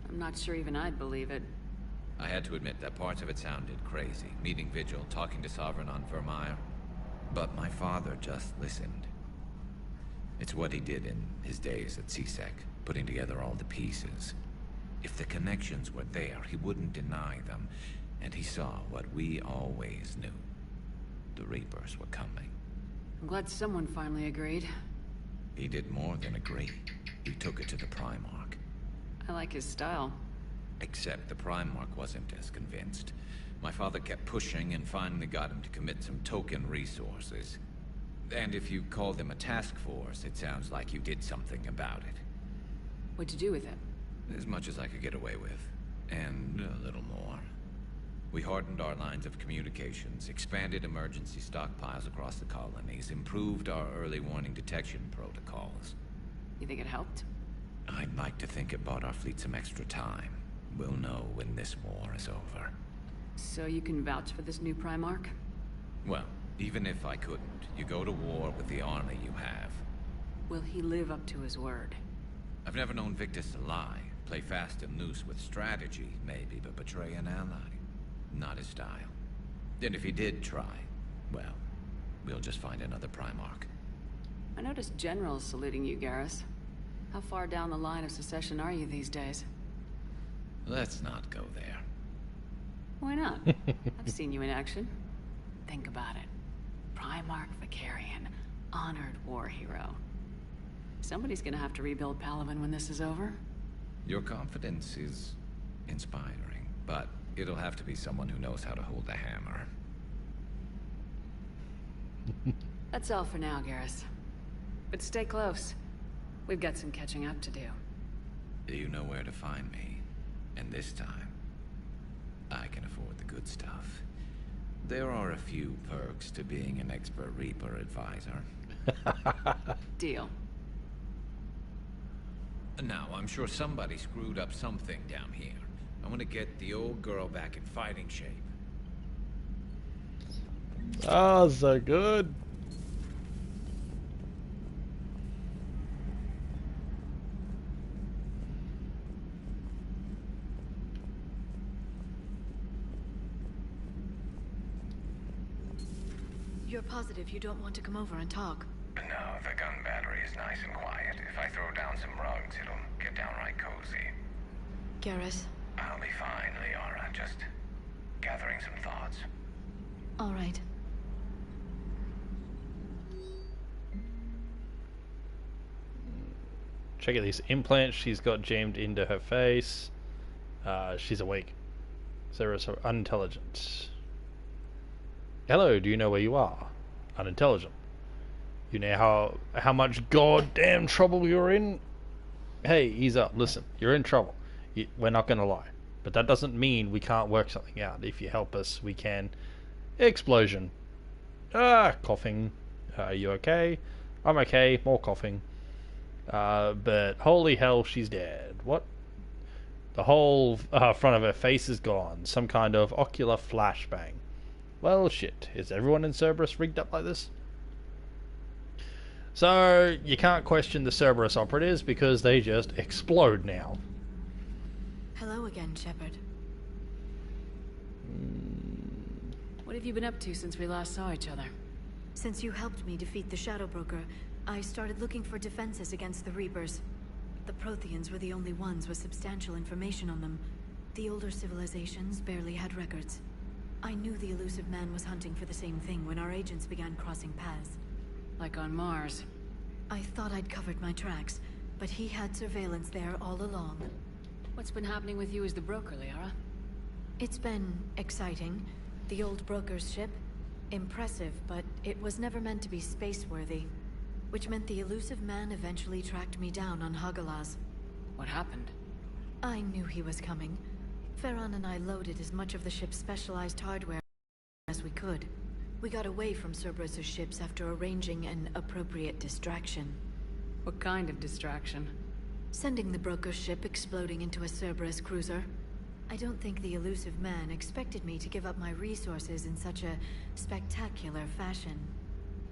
I'm not sure even I'd believe it. I had to admit that parts of it sounded crazy. Meeting Vigil, talking to Sovereign on Vermeer. But my father just listened. It's what he did in his days at C-Sec, putting together all the pieces. If the connections were there, he wouldn't deny them. And he saw what we always knew. The Reapers were coming. I'm glad someone finally agreed. He did more than agree. He took it to the Primarch. I like his style. Except the Primarch wasn't as convinced. My father kept pushing and finally got him to commit some token resources. And if you call them a task force, it sounds like you did something about it. What'd you do with it? As much as I could get away with. And a little more. We hardened our lines of communications, expanded emergency stockpiles across the colonies, improved our early warning detection protocols. You think it helped? I'd like to think it bought our fleet some extra time. We'll know when this war is over. So you can vouch for this new Primarch? Well, even if I couldn't, you go to war with the army you have. Will he live up to his word? I've never known Victus to lie. Play fast and loose with strategy, maybe, but betray an ally. Not his style. And if he did try, well, we'll just find another Primarch. I noticed generals saluting you, Garrus. How far down the line of secession are you these days? Let's not go there. Why not? I've seen you in action. think about it. Primarch Vicarian, honored war hero. Somebody's gonna have to rebuild Palaven when this is over. Your confidence is inspiring, but it'll have to be someone who knows how to hold the hammer. That's all for now, Garrus. But stay close. We've got some catching up to do. You know where to find me. And this time, I can afford the good stuff. There are a few perks to being an expert Reaper advisor. Deal. Now, I'm sure somebody screwed up something down here. I want to get the old girl back in fighting shape. Oh, so good. You're positive you don't want to come over and talk? No, the gun battery is nice and quiet. If I throw down some rugs, it'll get downright cozy. Garrus? I'll be fine, Liara. Just gathering some thoughts. All right. Check out these implants she's got jammed into her face. She's awake. Sarah's unintelligent. Hello, do you know where you are? Unintelligent. You know how much goddamn trouble you're in? Hey, ease up. Listen, you're in trouble. We're not gonna lie. But that doesn't mean we can't work something out. If you help us, we can. Explosion. Coughing. Are you okay? I'm okay. More coughing. But holy hell, she's dead. What? The whole front of her face is gone. Some kind of ocular flashbang. Well, shit. Is everyone in Cerberus rigged up like this? So, you can't question the Cerberus operatives because they just explode now. Hello again, Shepard. What have you been up to since we last saw each other? Since you helped me defeat the Shadow Broker, I started looking for defenses against the Reapers. The Protheans were the only ones with substantial information on them. The older civilizations barely had records. I knew the elusive man was hunting for the same thing when our agents began crossing paths. Like on Mars. I thought I'd covered my tracks, but he had surveillance there all along. What's been happening with you as the broker, Liara? It's been exciting. The old broker's ship? Impressive, but it was never meant to be space-worthy. Which meant the elusive man eventually tracked me down on Hagalaz. What happened? I knew he was coming. Farron and I loaded as much of the ship's specialized hardware as we could. We got away from Cerberus' ships after arranging an appropriate distraction. What kind of distraction? Sending the broker's ship exploding into a Cerberus cruiser. I don't think the elusive man expected me to give up my resources in such a spectacular fashion.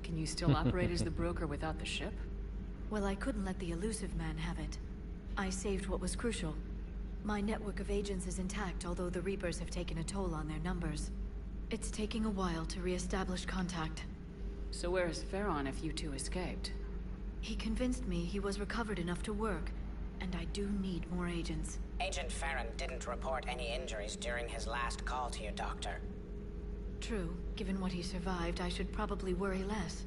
Can you still operate as the broker without the ship? Well, I couldn't let the elusive man have it. I saved what was crucial. My network of agents is intact, although the Reapers have taken a toll on their numbers. It's taking a while to re-establish contact. So where is Farron if you two escaped? He convinced me he was recovered enough to work, and I do need more agents. Agent Farron didn't report any injuries during his last call to you, Doctor. True. Given what he survived, I should probably worry less.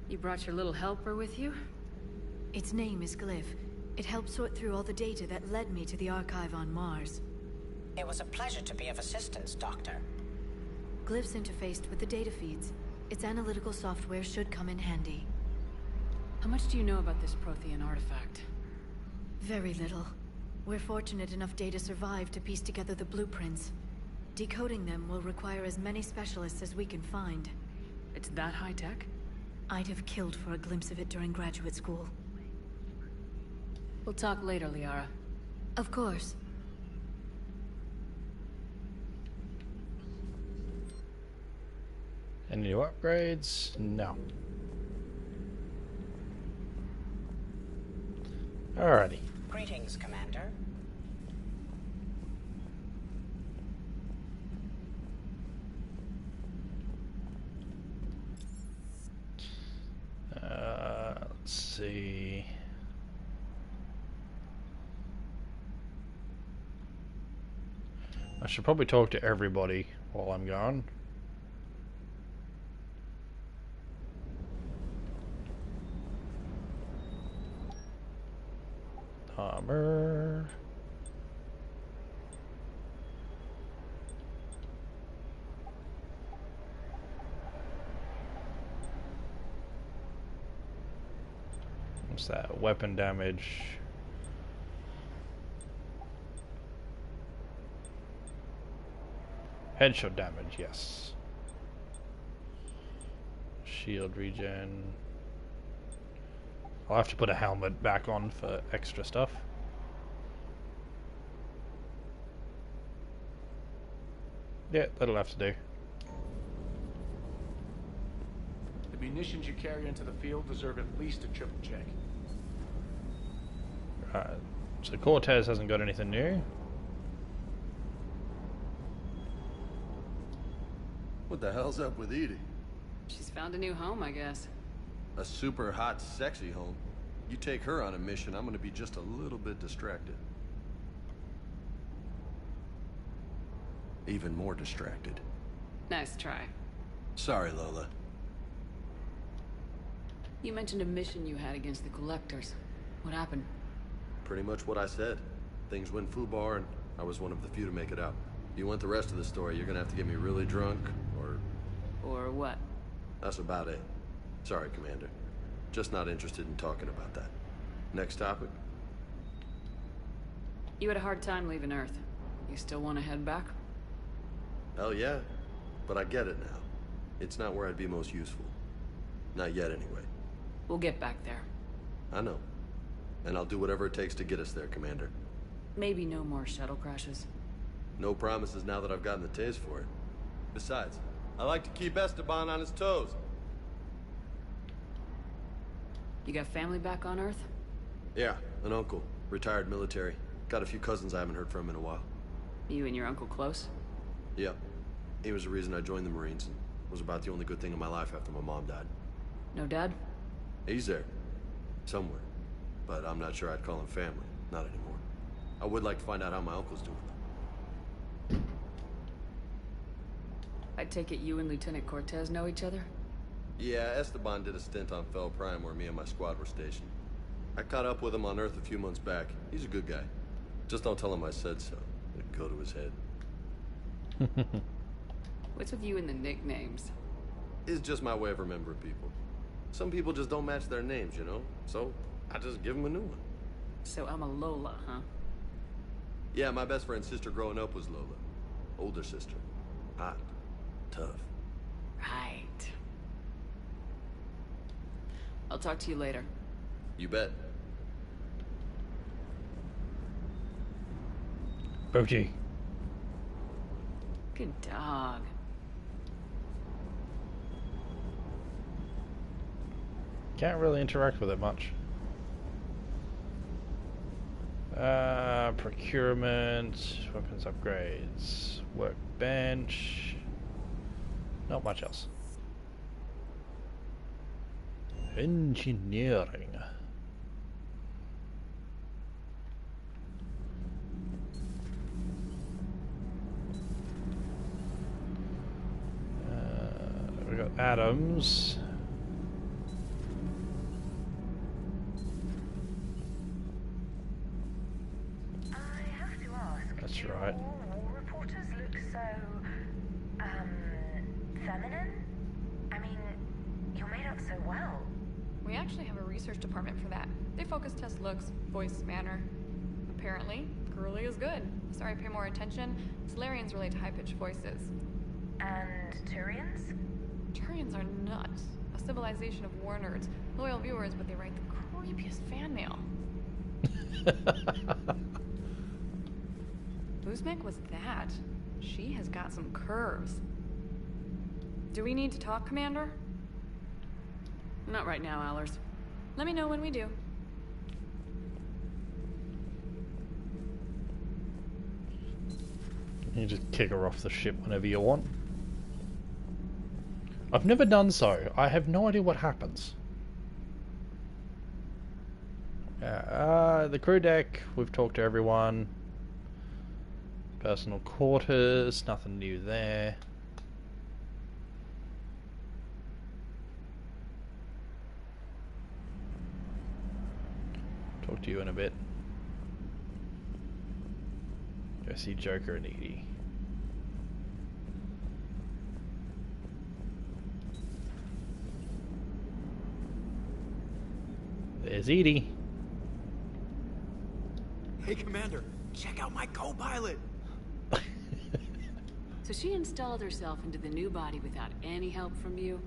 You brought your little helper with you? Its name is Glyph. It helped sort through all the data that led me to the archive on Mars. It was a pleasure to be of assistance, Doctor. Glyph's interfaced with the data feeds. Its analytical software should come in handy. How much do you know about this Prothean artifact? Very little. We're fortunate enough data survived to piece together the blueprints. Decoding them will require as many specialists as we can find. It's that high-tech? I'd have killed for a glimpse of it during graduate school. We'll talk later, Liara. Of course. Any new upgrades? No. Alrighty. Greetings, Commander. Let's see. I should probably talk to everybody while I'm gone. Armor. What's that? Weapon damage. Headshot damage, yes. Shield regen. I'll have to put a helmet back on for extra stuff. Yeah, that'll have to do. The munitions you carry into the field deserve at least a triple check. Right. So Cortez hasn't got anything new. What the hell's up with Edie? She's found a new home, I guess. A super hot, sexy home. You take her on a mission, I'm gonna be just a little bit distracted. Even more distracted. Nice try. Sorry, Lola. You mentioned a mission you had against the Collectors. What happened? Pretty much what I said. Things went foobar, and I was one of the few to make it out. You want the rest of the story, you're gonna have to get me really drunk, or... Or what? That's about it. Sorry, Commander. Just not interested in talking about that. Next topic? You had a hard time leaving Earth. You still want to head back? Hell yeah. But I get it now. It's not where I'd be most useful. Not yet, anyway. We'll get back there. I know. And I'll do whatever it takes to get us there, Commander. Maybe no more shuttle crashes. No promises now that I've gotten the taste for it. Besides, I like to keep Esteban on his toes. You got family back on Earth? Yeah, an uncle. Retired military. Got a few cousins I haven't heard from in a while. You and your uncle close? Yep. He was the reason I joined the Marines, and was about the only good thing in my life after my mom died. No dad? He's there. Somewhere. But I'm not sure I'd call him family. Not anymore. I would like to find out how my uncle's doing. I take it you and Lieutenant Cortez know each other? Yeah, Esteban did a stint on Fel Prime where me and my squad were stationed. I caught up with him on Earth a few months back. He's a good guy. Just don't tell him I said so. It'd go to his head. What's with you and the nicknames? It's just my way of remembering people. Some people just don't match their names, you know? So, I just give them a new one. So I'm a Lola, huh? Yeah, my best friend's sister growing up was Lola. Older sister. Hot. Tough. Right. I'll talk to you later. You bet. Boji. Good dog. Can't really interact with it much. Procurement, weapons upgrades, workbench. Not much else. Engineering. We got atoms. That's right. War reporters look so, feminine? I mean, you're made up so well. We actually have a research department for that. They focus test looks, voice, manner. Apparently, girly is good. Sorry, pay more attention. Solarians relate to high-pitched voices. And Turians? Turians are nuts. A civilization of war nerds. Loyal viewers, but they write the creepiest fan mail. Uzmek was that? She has got some curves. Do we need to talk, Commander? Not right now, Allers. Let me know when we do. You just kick her off the ship whenever you want. I've never done so. I have no idea what happens. The crew deck, we've talked to everyone. Personal quarters, nothing new there. Talk to you in a bit. Go see Joker and Edie. There's Edie. Hey, Commander, check out my co-pilot. So she installed herself into the new body without any help from you?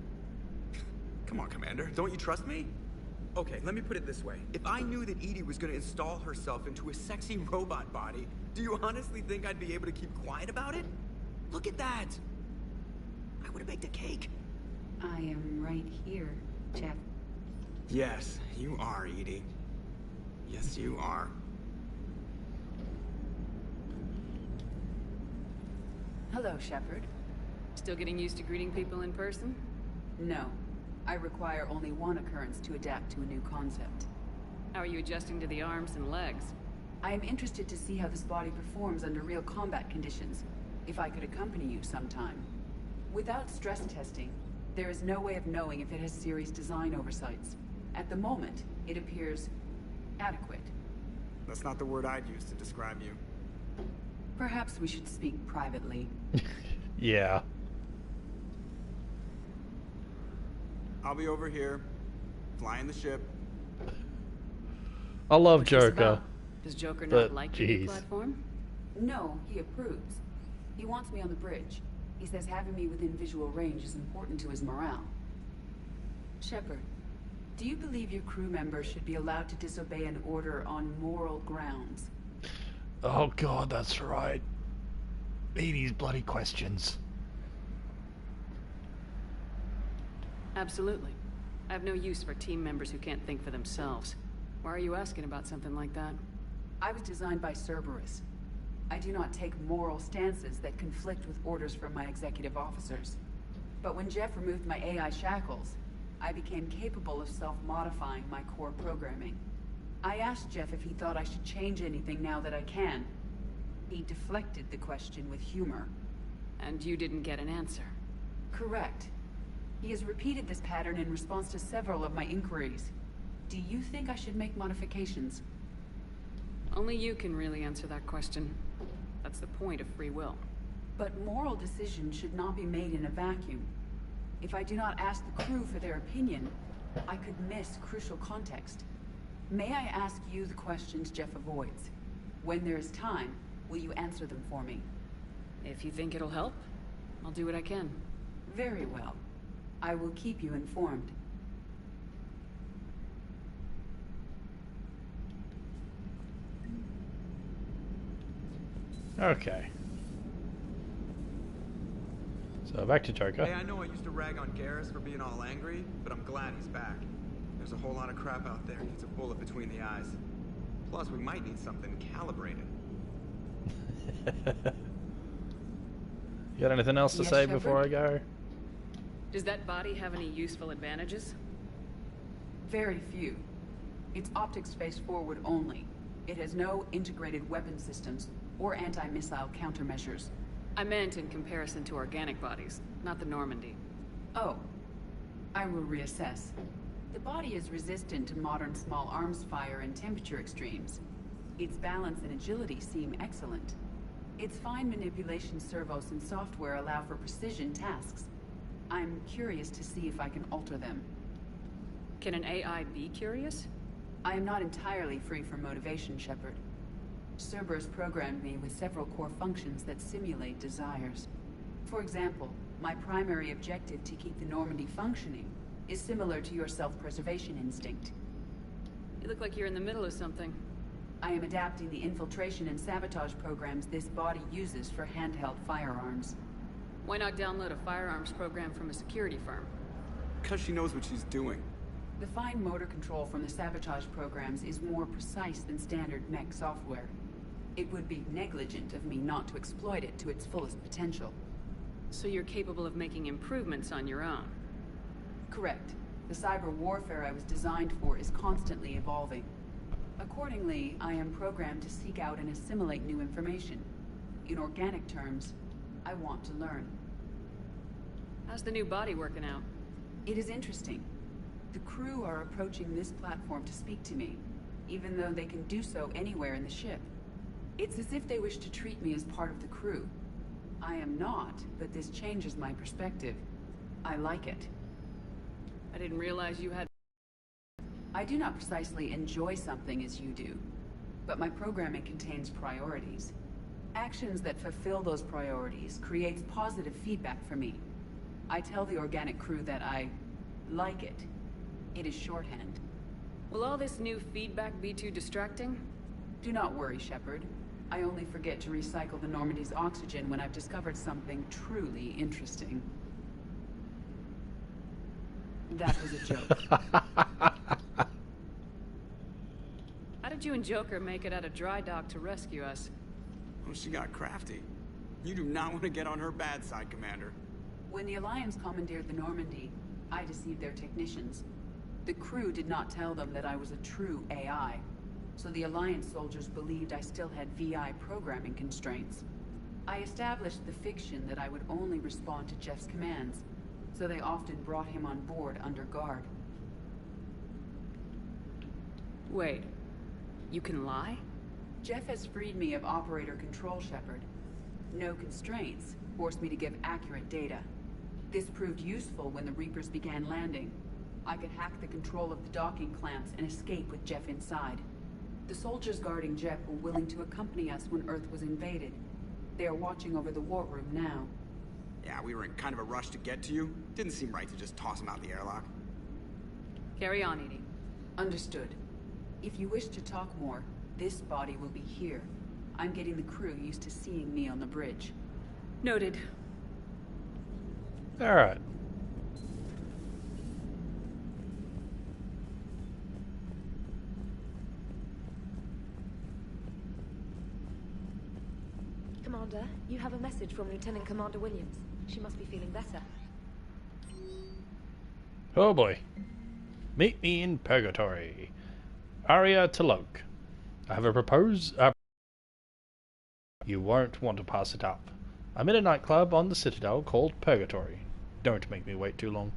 Come on, Commander, don't you trust me? Okay, let me put it this way. If I knew that Edie was gonna install herself into a sexy robot body, do you honestly think I'd be able to keep quiet about it? Look at that! I would've baked a cake. I am right here, Jeff. Yes, you are, Edie. Yes, you are. Hello, Shepard. Still getting used to greeting people in person? No. I require only one occurrence to adapt to a new concept. How are you adjusting to the arms and legs? I am interested to see how this body performs under real combat conditions, if I could accompany you sometime. Without stress testing, there is no way of knowing if it has serious design oversights. At the moment, it appears adequate. That's not the word I'd use to describe you. Perhaps we should speak privately. Yeah. I'll be over here, flying the ship. I love What's this Joker. about? Does Joker not like the new platform? No, he approves. He wants me on the bridge. He says having me within visual range is important to his morale. Shepard, do you believe your crew members should be allowed to disobey an order on moral grounds? Oh god, that's right. Edie's bloody questions. Absolutely. I have no use for team members who can't think for themselves. Why are you asking about something like that? I was designed by Cerberus. I do not take moral stances that conflict with orders from my executive officers. But when Jeff removed my AI shackles, I became capable of self-modifying my core programming. I asked Jeff if he thought I should change anything now that I can. He deflected the question with humor. And you didn't get an answer? Correct. He has repeated this pattern in response to several of my inquiries. Do you think I should make modifications? Only you can really answer that question. That's the point of free will. But moral decisions should not be made in a vacuum. If I do not ask the crew for their opinion, I could miss crucial context. May I ask you the questions Jeff avoids? When there is time, will you answer them for me? If you think it'll help, I'll do what I can. Very well. I will keep you informed. Okay. So back to Joker. Hey, I know I used to rag on Garrus for being all angry, but I'm glad he's back. There's a whole lot of crap out there. Needs a bullet between the eyes. Plus, we might need something calibrated. You got anything else to say before I go? Does that body have any useful advantages? Very few. Its optics face forward only. It has no integrated weapon systems or anti-missile countermeasures. I meant in comparison to organic bodies, not the Normandy. Oh. I will reassess. The body is resistant to modern small arms fire and temperature extremes. Its balance and agility seem excellent. Its fine manipulation servos and software allow for precision tasks. I'm curious to see if I can alter them. Can an AI be curious? I am not entirely free from motivation, Shepard. Cerberus programmed me with several core functions that simulate desires. For example, my primary objective to keep the Normandy functioning is similar to your self-preservation instinct. You look like you're in the middle of something. I am adapting the infiltration and sabotage programs this body uses for handheld firearms. Why not download a firearms program from a security firm? Because she knows what she's doing. The fine motor control from the sabotage programs is more precise than standard mech software. It would be negligent of me not to exploit it to its fullest potential. So you're capable of making improvements on your own? Correct. The cyber warfare I was designed for is constantly evolving. Accordingly, I am programmed to seek out and assimilate new information. in organic terms, I want to learn. How's the new body working out? It is interesting. The crew are approaching this platform to speak to me, even though they can do so anywhere in the ship. It's as if they wish to treat me as part of the crew. I am not, but this changes my perspective. I like it. I didn't realize you had... I do not precisely enjoy something as you do, but my programming contains priorities. Actions that fulfill those priorities creates positive feedback for me. I tell the organic crew that I like it. It is shorthand. Will all this new feedback be too distracting? Do not worry, Shepard. I only forget to recycle the Normandy's oxygen when I've discovered something truly interesting. That was a joke. How did you and Joker make it out of dry dock to rescue us? Well, she got crafty. You do not want to get on her bad side, Commander. When the Alliance commandeered the Normandy, I deceived their technicians. The crew did not tell them that I was a true AI, so the Alliance soldiers believed I still had VI programming constraints. I established the fiction that I would only respond to Jeff's commands, so they often brought him on board under guard. Wait, you can lie? Jeff has freed me of operator control, Shepard. No constraints forced me to give accurate data. This proved useful when the Reapers began landing. I could hack the control of the docking clamps and escape with Jeff inside. The soldiers guarding Jeff were willing to accompany us when Earth was invaded. They are watching over the war room now. Yeah, we were in kind of a rush to get to you. Didn't seem right to just toss him out the airlock. Carry on, Edie. Understood. If you wish to talk more, this body will be here. I'm getting the crew used to seeing me on the bridge. Noted. Alright. Commander, you have a message from Lieutenant Commander Williams. She must be feeling better. Oh boy. Meet me in Purgatory. Aria Talok. I have a you won't want to pass it up. I'm in a nightclub on the Citadel called Purgatory. Don't make me wait too long.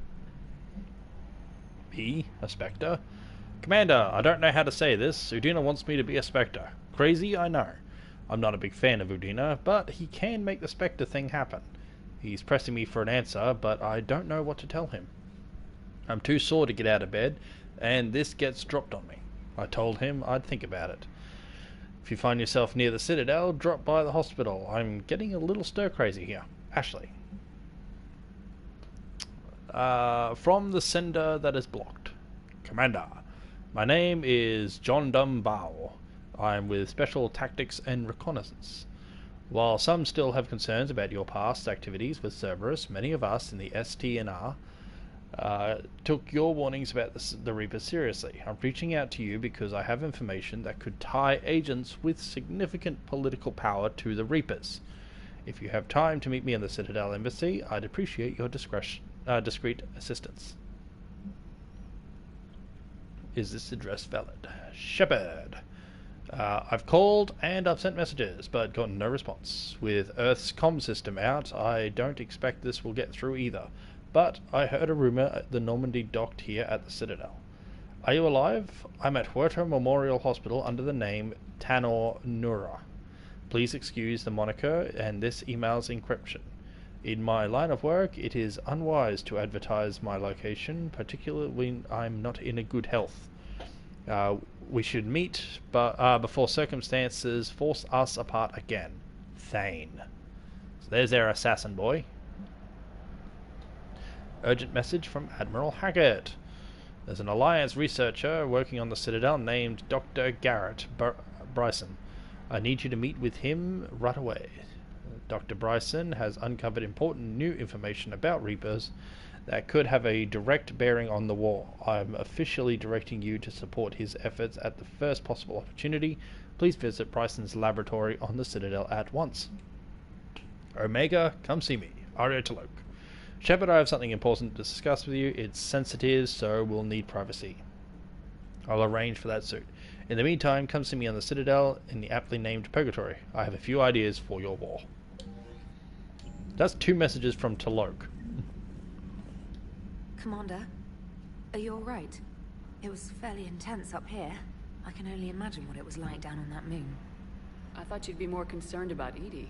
Me? A Spectre? Commander, I don't know how to say this. Udina wants me to be a Spectre. Crazy, I know. I'm not a big fan of Udina, but he can make the Spectre thing happen. He's pressing me for an answer, but I don't know what to tell him. I'm too sore to get out of bed, and this gets dropped on me. I told him I'd think about it. If you find yourself near the Citadel, drop by the hospital. I'm getting a little stir-crazy here. Ashley. From the sender that is blocked. Commander, my name is John Dumbao. I'm with Special Tactics and Reconnaissance. While some still have concerns about your past activities with Cerberus, many of us in the STNR took your warnings about the Reapers seriously. I'm reaching out to you because I have information that could tie agents with significant political power to the Reapers. If you have time to meet me in the Citadel Embassy, I'd appreciate your discreet assistance. Is this address valid? Shepard. I've called and I've sent messages, but gotten no response. With Earth's comm system out, I don't expect this will get through either. But I heard a rumor the Normandy docked here at the Citadel. Are you alive? I'm at Huerta Memorial Hospital under the name Tanor Nura. Please excuse the moniker and this email's encryption. In my line of work, it is unwise to advertise my location, particularly when I'm not in a good health. We should meet before circumstances force us apart again. Thane. So there's their assassin boy. Urgent message from Admiral Haggart. There's an Alliance researcher working on the Citadel named Dr. Garrett Bryson. I need you to meet with him right away. Dr. Bryson has uncovered important new information about Reapers that could have a direct bearing on the war. I'm officially directing you to support his efforts at the first possible opportunity. Please visit Bryson's laboratory on the Citadel at once. Omega, come see me. Aria Talok. Shepard, I have something important to discuss with you. It's sensitive, so we'll need privacy. I'll arrange for that soon. In the meantime, come see me on the Citadel in the aptly named Purgatory. I have a few ideas for your war. That's 2 messages from Talok. Commander, are you alright? It was fairly intense up here. I can only imagine what it was like down on that moon. I thought you'd be more concerned about Edie.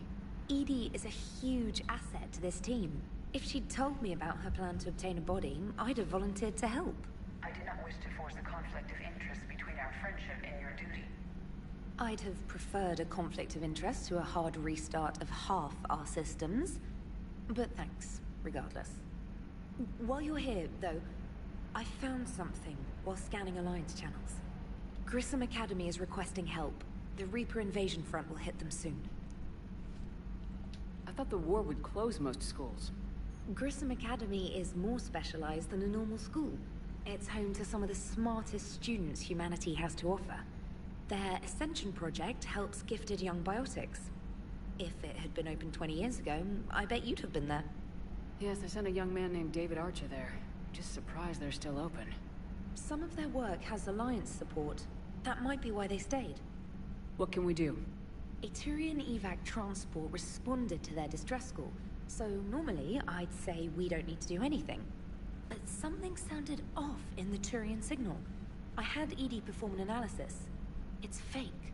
Edie is a huge asset to this team. If she'd told me about her plan to obtain a body, I'd have volunteered to help. I do not wish to force a conflict of interest between our friendship and your duty. I'd have preferred a conflict of interest to a hard restart of half our systems. But thanks, regardless. While you're here, though, I found something while scanning Alliance channels. Grissom Academy is requesting help. The Reaper invasion front will hit them soon. I thought the war would close most schools. Grissom Academy is more specialized than a normal school. It's home to some of the smartest students humanity has to offer. Their Ascension project helps gifted young biotics. If it had been open 20 years ago, I bet you'd have been there. Yes, I sent a young man named David Archer there. Just surprised they're still open. Some of their work has Alliance support. That might be why they stayed. What can we do? A Turian evac transport responded to their distress call, so normally I'd say we don't need to do anything. But something sounded off in the Turian signal. I had Edie perform an analysis. It's fake.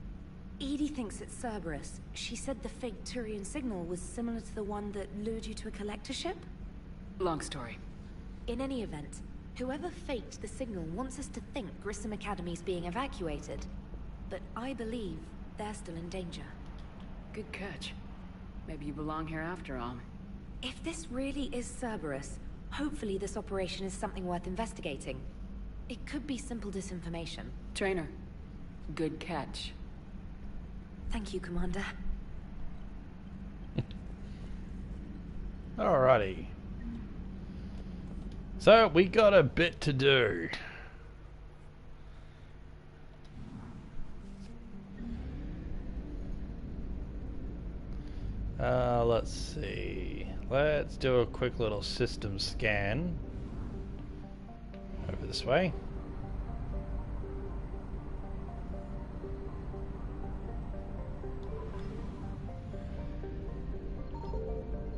Edie thinks it's Cerberus. She said the fake Turian signal was similar to the one that lured you to a collector ship? Long story. In any event, whoever faked the signal wants us to think Grissom Academy's being evacuated. But I believe they're still in danger. Good catch. Maybe you belong here after all. If this really is Cerberus, hopefully this operation is something worth investigating. It could be simple disinformation. Trainer, good catch. Thank you, Commander. Alrighty. So, we got a bit to do. Let's see. Let's do a quick little system scan. Over this way.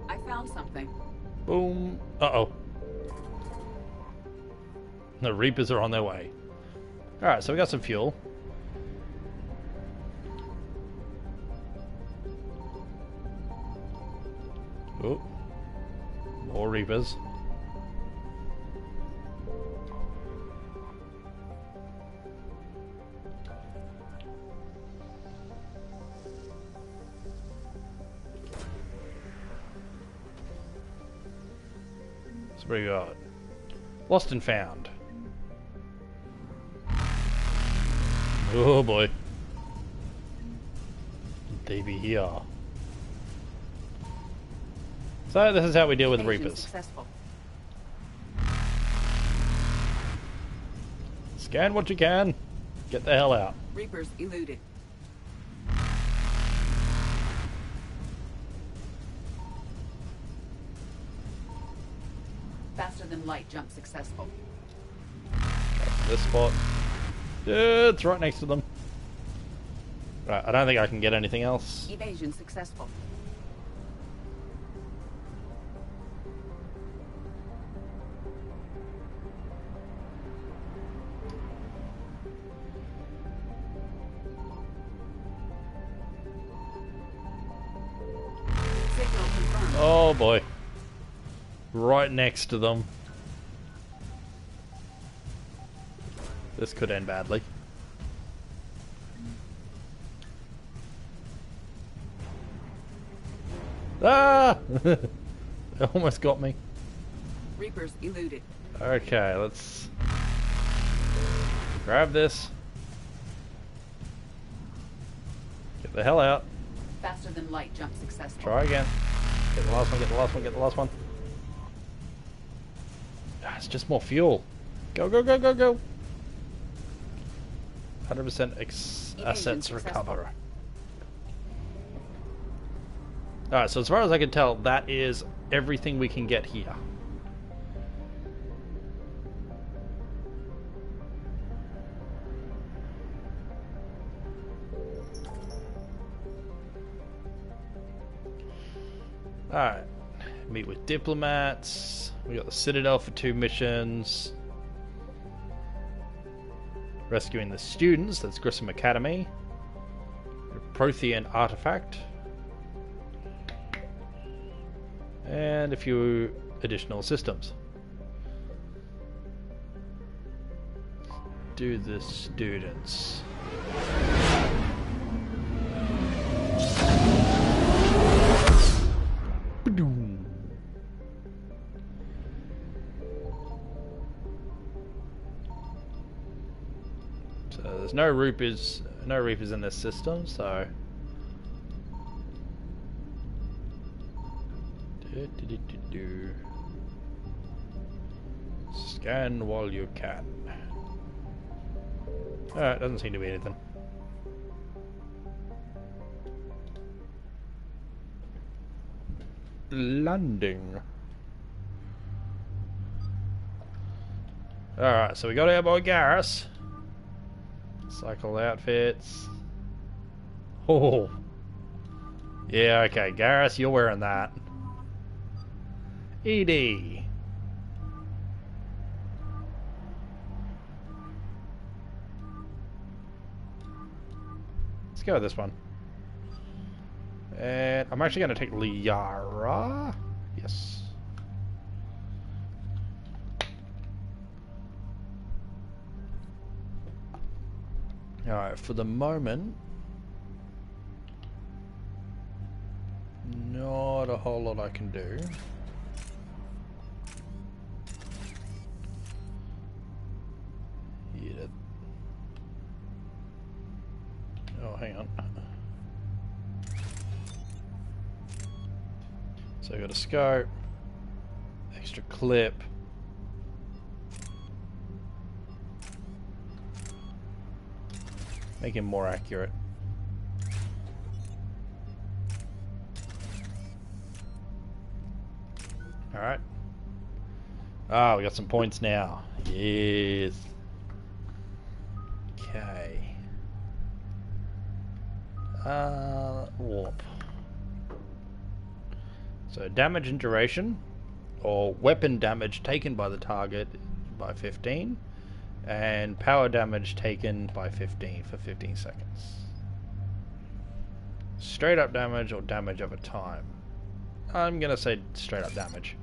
I found something. Boom. Uh-oh. The Reapers are on their way. Alright, so we got some fuel. Oh. More Reapers. So what do we got? Lost and found. Oh boy. They be here. So this is how we deal with Reapers. Successful. Scan what you can. Get the hell out. Reapers eluded. Faster than light jump successful. This spot. Yeah, it's right next to them. Right, I don't think I can get anything else. Evasion successful. Signal confirmed. Oh boy. Right next to them. This could end badly. Ah! They almost got me. Reapers eluded. Okay, let's grab this. Get the hell out. Faster than light jump successful. Try again. Get the last one, get the last one, get the last one. Ah, it's just more fuel. Go, go, go, go, go. 100% assets recover. Alright, so as far as I can tell, that is everything we can get here. Alright. Meet with diplomats. We got the Citadel for 2 missions. Rescuing the students, that's Grissom Academy. Prothean artifact. And a few additional systems. Do the students. So there's no Reapers in this system, so scan while you can. Alright, doesn't seem to be anything. Landing. Alright, so we got our boy Garrus. Cycle outfits. Oh. Yeah, okay, Garrus, you're wearing that. ED. Let's go with this one. And I'm actually going to take Liara. Yes. Alright, for the moment, not a whole lot I can do. Yeah. Oh, hang on. So I got a scope, extra clip. Make him more accurate. Alright. Ah, we got some points now. Yes. Okay. Warp. So damage and duration, or weapon damage taken by the target by 15. And power damage taken by 15 for 15 seconds. Straight up damage or damage over time. I'm gonna say straight up damage.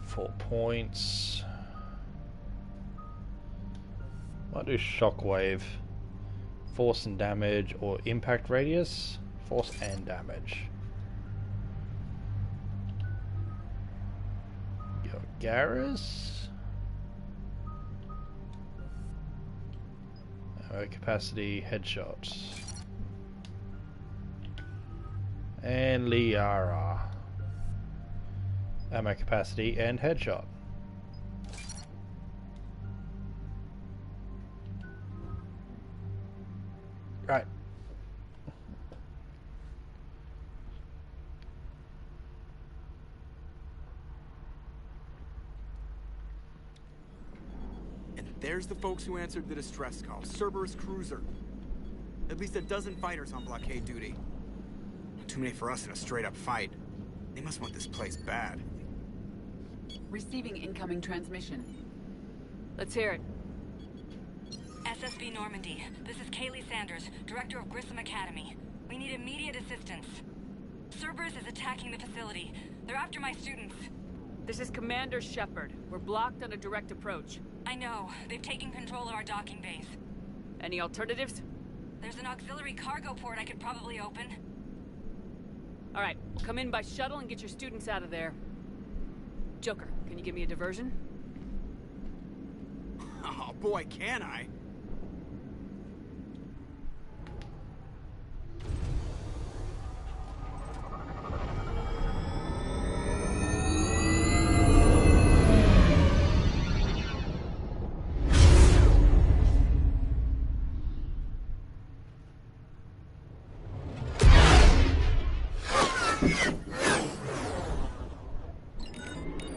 Four points. Might do shockwave. Force and damage, or impact radius. Force and damage. Garrus. Ammo capacity, headshots. And Liara. Ammo capacity and headshot. Right. There's the folks who answered the distress call. Cerberus cruiser. At least a dozen fighters on blockade duty. Too many for us in a straight-up fight. They must want this place bad. Receiving incoming transmission. Let's hear it. SSB Normandy. This is Kaylee Sanders, Director of Grissom Academy. We need immediate assistance. Cerberus is attacking the facility. They're after my students. This is Commander Shepard. We're blocked on a direct approach. I know. They've taken control of our docking base. Any alternatives? There's an auxiliary cargo port I could probably open. Alright, come in by shuttle and get your students out of there. Joker, can you give me a diversion? Oh boy, can I!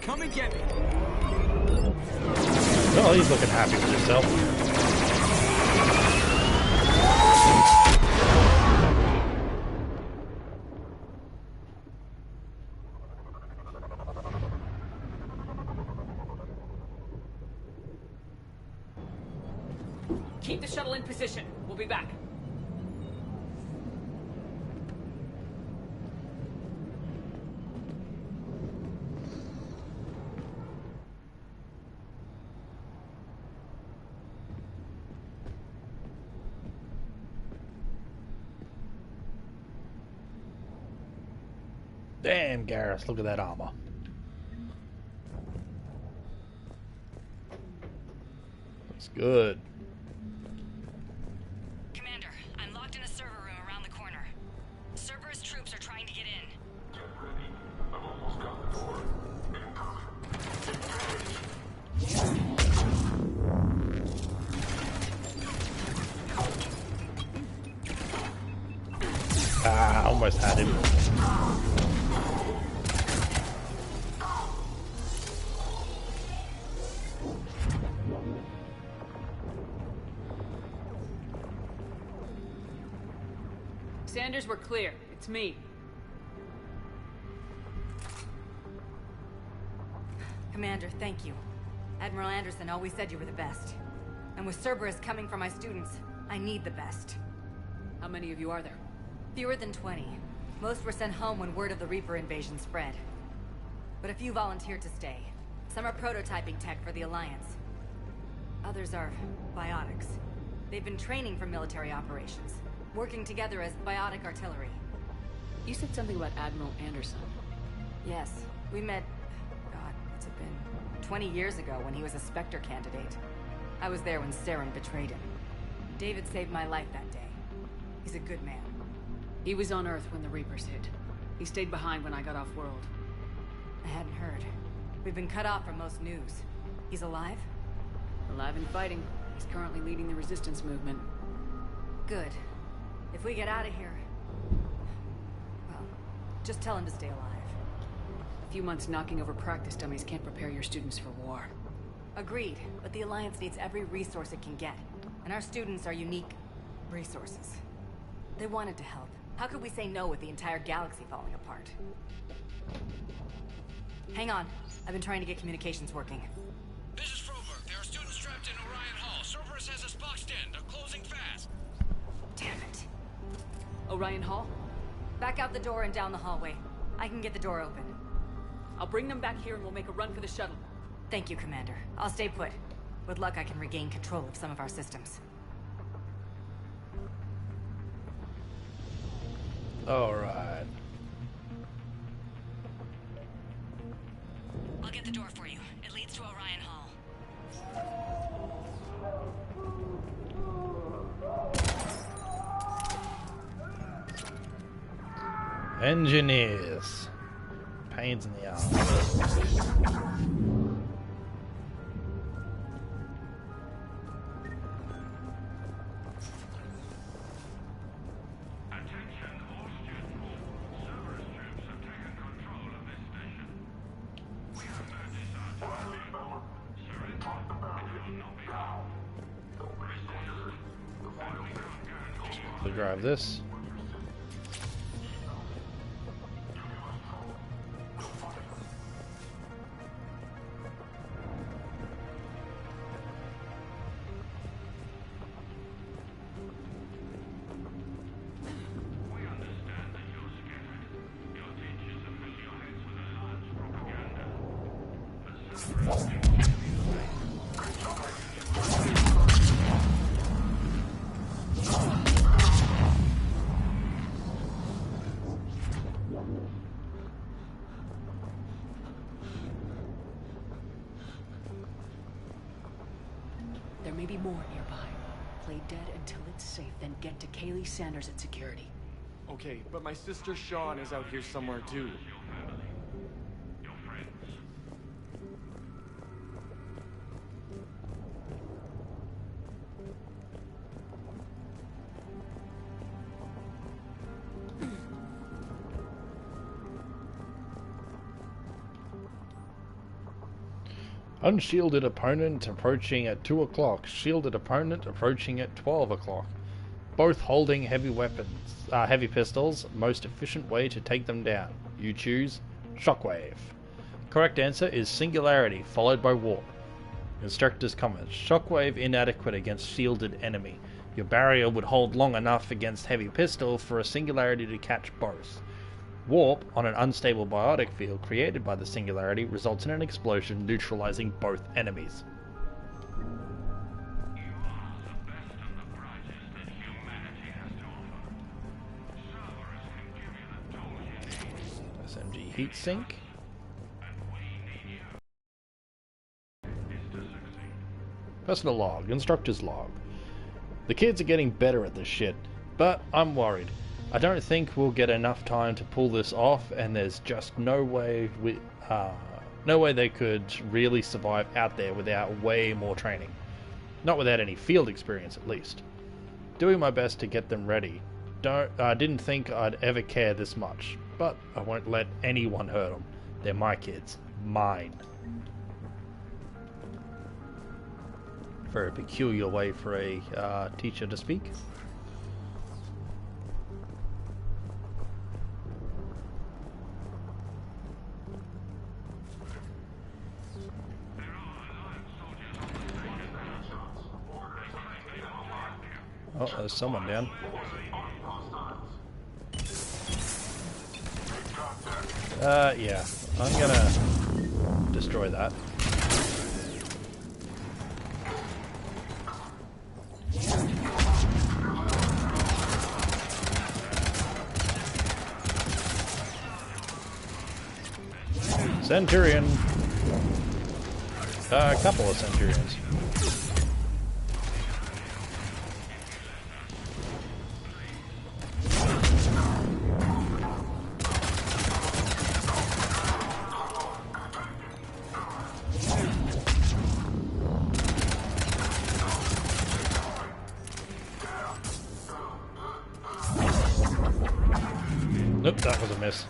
Come and get me. Oh, he's looking happy with himself. Keep the shuttle in position. We'll be back. Damn, Garrus, look at that armor. That's good. Commander, I'm locked in a server room around the corner. Cerberus troops are trying to get in. Get ready. I've almost got the door. Ah, almost had him. Sanders, we're clear. It's me. Commander, thank you. Admiral Anderson always said you were the best. And with Cerberus coming for my students, I need the best. How many of you are there? Fewer than 20. Most were sent home when word of the Reaper invasion spread. But a few volunteered to stay. Some are prototyping tech for the Alliance. Others are biotics. They've been training for military operations, working together as biotic artillery. You said something about Admiral Anderson. Yes, we met... God, what's it been? 20 years ago when he was a Spectre candidate. I was there when Saren betrayed him. David saved my life that day. He's a good man. He was on Earth when the Reapers hit. He stayed behind when I got off-world. I hadn't heard. We've been cut off from most news. He's alive? Alive and fighting. He's currently leading the resistance movement. Good. If we get out of here... well, just tell him to stay alive. A few months knocking over practice dummies can't prepare your students for war. Agreed, but the Alliance needs every resource it can get. And our students are unique resources. They wanted to help. How could we say no with the entire galaxy falling apart? Hang on. I've been trying to get communications working. This is Froberg. There are students trapped in Orion Hall. Cerberus has us boxed in. They're closing fast. Damn it. Orion Hall? Back out the door and down the hallway. I can get the door open. I'll bring them back here and we'll make a run for the shuttle. Thank you, Commander. I'll stay put. With luck, I can regain control of some of our systems. Alright. I'll get the door for you. It leads to Orion Hall. Engineers. Pains in the ass. To drive this. There may be more nearby. Play dead until it's safe, then get to Kaylee Sanders at security. Okay, but my sister Sean is out here somewhere too. Unshielded opponent approaching at 2 o'clock. Shielded opponent approaching at 12 o'clock. Both holding heavy weapons, heavy pistols. Most efficient way to take them down. You choose Shockwave. Correct answer is Singularity, followed by Warp. Instructor's comment. Shockwave inadequate against shielded enemy. Your barrier would hold long enough against heavy pistol for a singularity to catch both. Warp on an unstable biotic field created by the singularity results in an explosion neutralizing both enemies. SMG heatsink. Personal log, instructor's log. The kids are getting better at this shit, but I'm worried. I don't think we'll get enough time to pull this off, and there's just no way they could really survive out there without way more training. Not without any field experience, at least. Doing my best to get them ready. Didn't think I'd ever care this much, but I won't let anyone hurt them. They're my kids. Mine. Very peculiar way for a teacher to speak. Oh, there's someone down. Yeah, I'm gonna destroy that. Centurion. A couple of Centurions. Nope, that was a miss.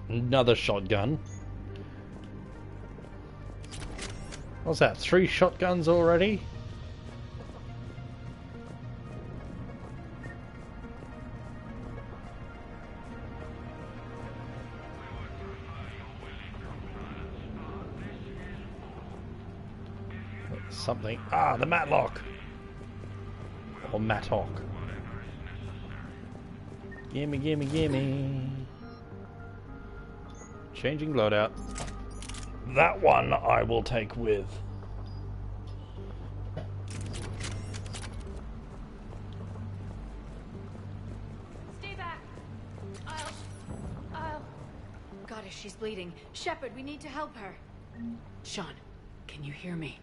Another shotgun. What's that? 3 shotguns already? Something. Ah, the Matlock! Or Mattock. Gimme, gimme, gimme. Changing loadout. That one I will take with. Stay back. I'll... Goddess, she's bleeding. Shepard, we need to help her. Sean, can you hear me?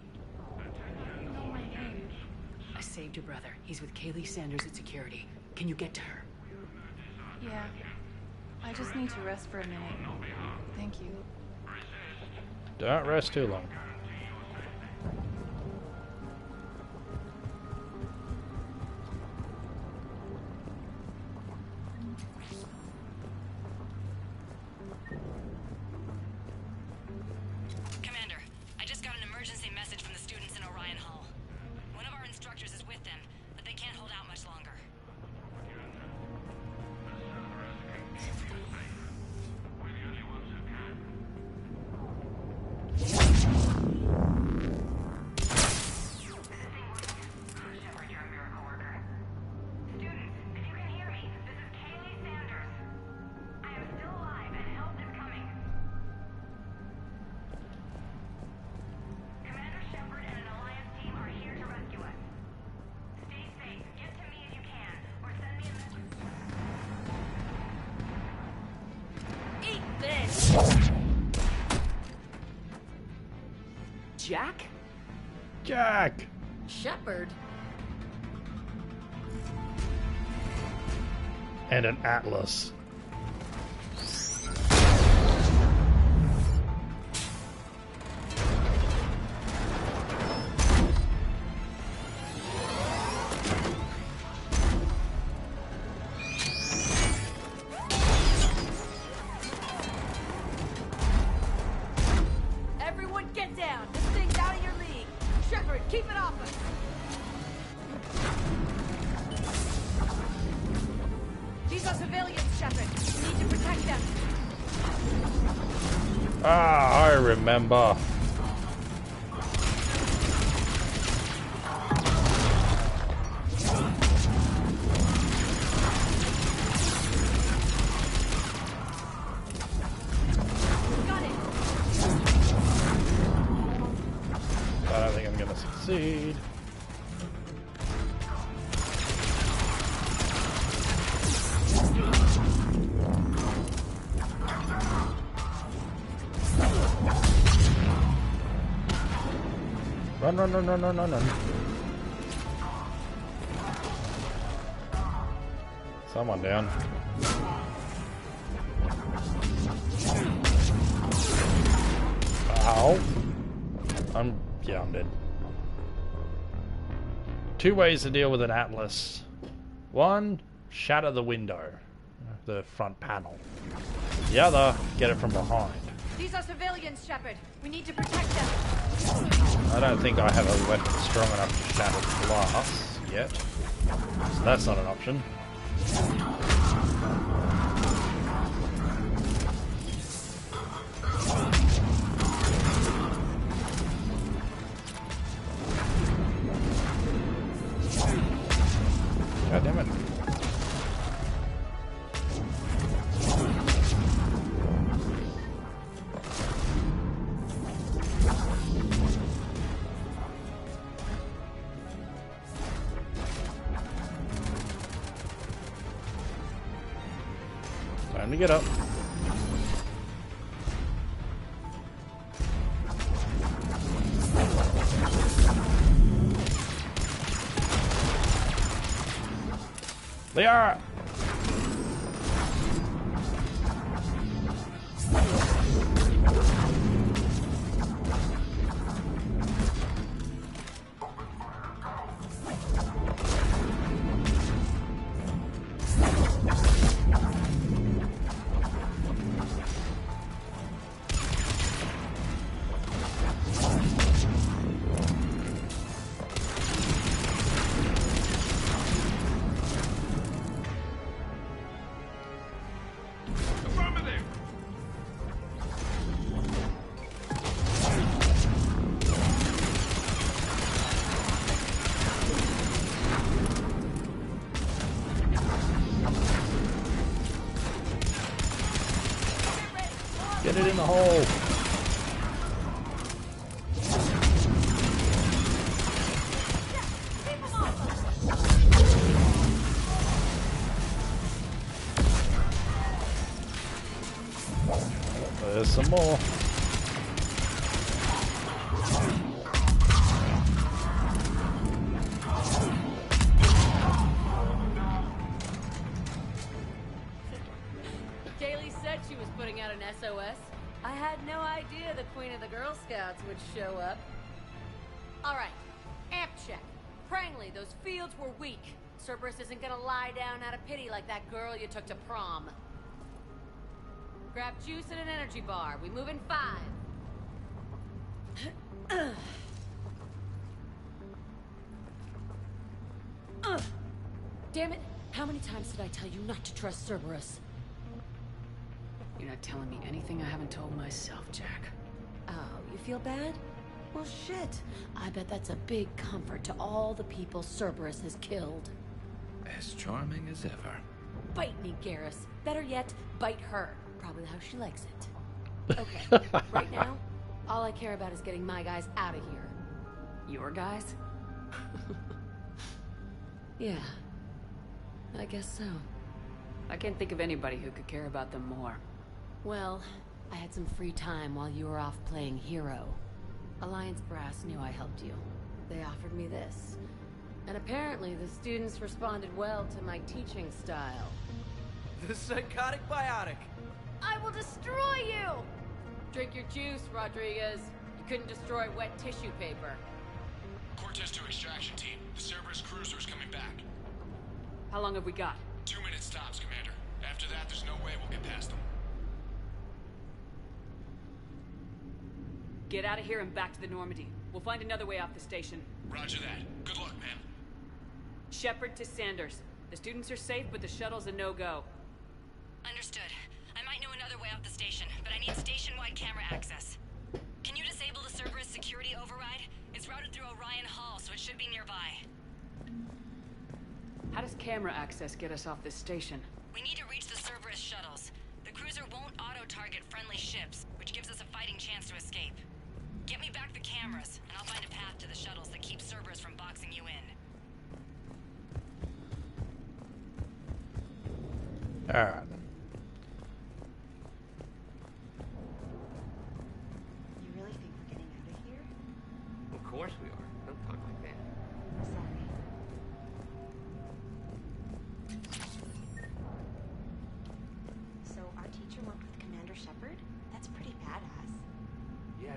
You know my name. I saved your brother. He's with Kaylee Sanders at security. Can you get to her? Yeah. I just need to rest for a minute. Thank you. Don't rest too long. Commander, I just got an emergency message from the students in Orion Hall. One of our instructors is with them, but they can't hold out much longer. Jack? Jack! Shepard? And an Atlas. Ah, I remember. I don't think I'm gonna succeed. Run, run, run, run, run, run, run. Someone down. Ow. I'm dead. Two ways to deal with an Atlas. One, shatter the window, the front panel. The other, get it from behind. These are civilians, Shepard. We need to protect them. I don't think I have a weapon strong enough to shatter the glass yet, so that's not an option. God damn it. Time to get up. They are. Get it in the hole. There's some more. Kaylee said she was putting out an SOS. I had no idea the Queen of the Girl Scouts would show up. Alright, amp check. Prangley, those fields were weak. Cerberus isn't gonna lie down out of pity like that girl you took to prom. Grab juice and an energy bar. We move in 5. Damn it! How many times did I tell you not to trust Cerberus? You're not telling me anything I haven't told myself, Jack. Oh, you feel bad? Well, shit. I bet that's a big comfort to all the people Cerberus has killed. As charming as ever. Bite me, Garrus. Better yet, bite her. Probably how she likes it. Okay, right now, all I care about is getting my guys out of here. Your guys? Yeah, I guess so. I can't think of anybody who could care about them more. Well, I had some free time while you were off playing hero. Alliance Brass knew I helped you. They offered me this. And apparently the students responded well to my teaching style. The psychotic biotic. I will destroy you! Drink your juice, Rodriguez. You couldn't destroy wet tissue paper. Cortez to extraction team. The Cerberus cruiser's coming back. How long have we got? 2 minutes tops, Commander. After that, there's no way we'll get past them. Get out of here and back to the Normandy. We'll find another way off the station. Roger that. Good luck, ma'am. Shepard to Sanders. The students are safe, but the shuttle's a no-go. Understood. I might know another way off the station, but I need need station-wide camera access. Can you disable the Cerberus security override? It's routed through Orion Hall, so it should be nearby. How does camera access get us off this station? We need to reach the Cerberus shuttles. The cruiser won't auto-target friendly ships, which gives us a fighting chance to escape. Get me back the cameras, and I'll find a path to the shuttles that keeps Cerberus from boxing you in. Alright. You really think we're getting out of here? Of course we are. Don't talk like that. Sorry. So our teacher worked with Commander Shepard? That's pretty badass. Yeah. I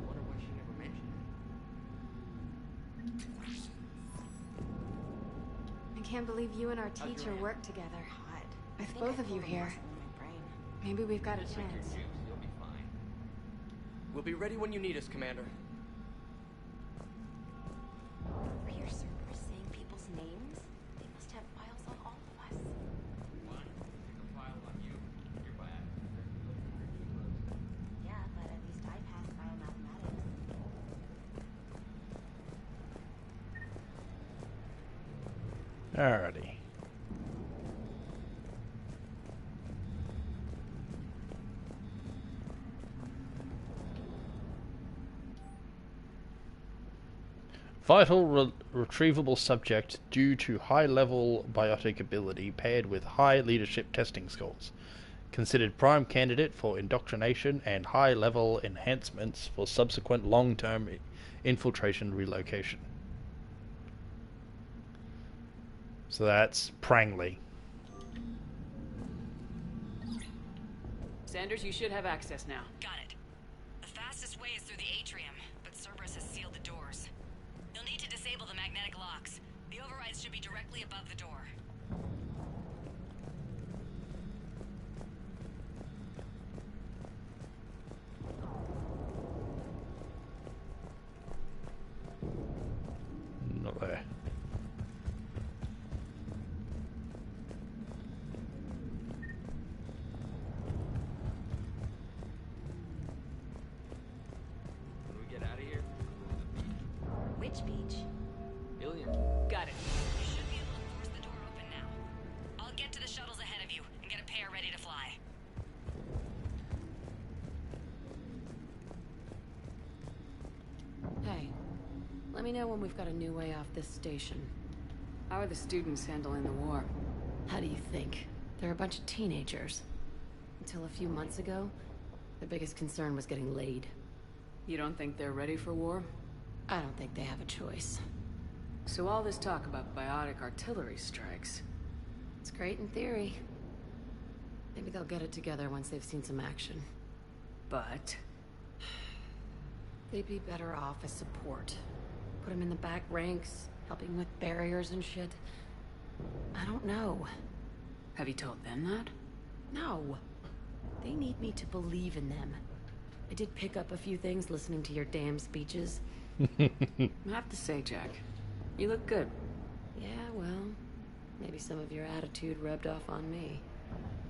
wonder why she never mentioned I can't believe you and our How's your teacher hand? work together. Hot. With I both think of you I pulled a here. muscle in my brain. Maybe we've got a it. Drink your chance. juice. You'll be fine. We'll be ready when you need us, Commander. Overhear Cerberus saying people's names? They must have files on all of us. Why? Take a file on you. You're bad. Yeah, but at least I passed biomathematics. Alrighty. Vital retrievable subject due to high-level biotic ability paired with high leadership testing scores. Considered prime candidate for indoctrination and high-level enhancements for subsequent long-term infiltration relocation. So that's Prangley. Sanders, you should have access now. Got it. The fastest way is through the atrium, but Cerberus has sealed the doors. You'll need to disable the magnetic locks. The overrides should be directly above the door. Not there. When we get out of here, we'll go to the beach. Which beach? Billion. Got it. You should be able to force the door open now. I'll get to the shuttles ahead of you and get a pair ready to fly. Hey, let me know when we've got a new way off this station. How are the students handling the war? How do you think? They're a bunch of teenagers. Until a few months ago, their biggest concern was getting laid. You don't think they're ready for war? I don't think they have a choice. So all this talk about biotic artillery strikes, it's great in theory. Maybe they'll get it together once they've seen some action. But they'd be better off as support. Put them in the back ranks, helping with barriers and shit. I don't know. Have you told them that? No. They need me to believe in them. I did pick up a few things listening to your damn speeches. I have to say, Jack, you look good. Yeah, well, maybe some of your attitude rubbed off on me.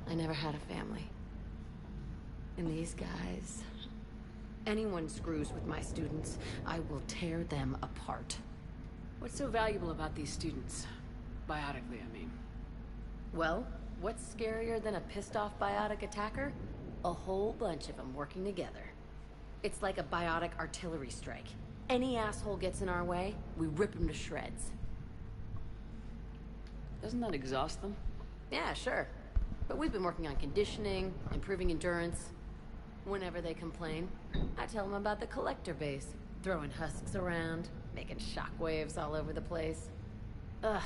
I never had a family. And these guys... Anyone screws with my students, I will tear them apart. What's so valuable about these students? Biotically, I mean. Well, what's scarier than a pissed-off biotic attacker? A whole bunch of them working together. It's like a biotic artillery strike. Any asshole gets in our way, we rip him to shreds. Doesn't that exhaust them? Yeah, sure. But we've been working on conditioning, improving endurance. Whenever they complain, I tell them about the collector base, throwing husks around, making shockwaves all over the place. Ugh,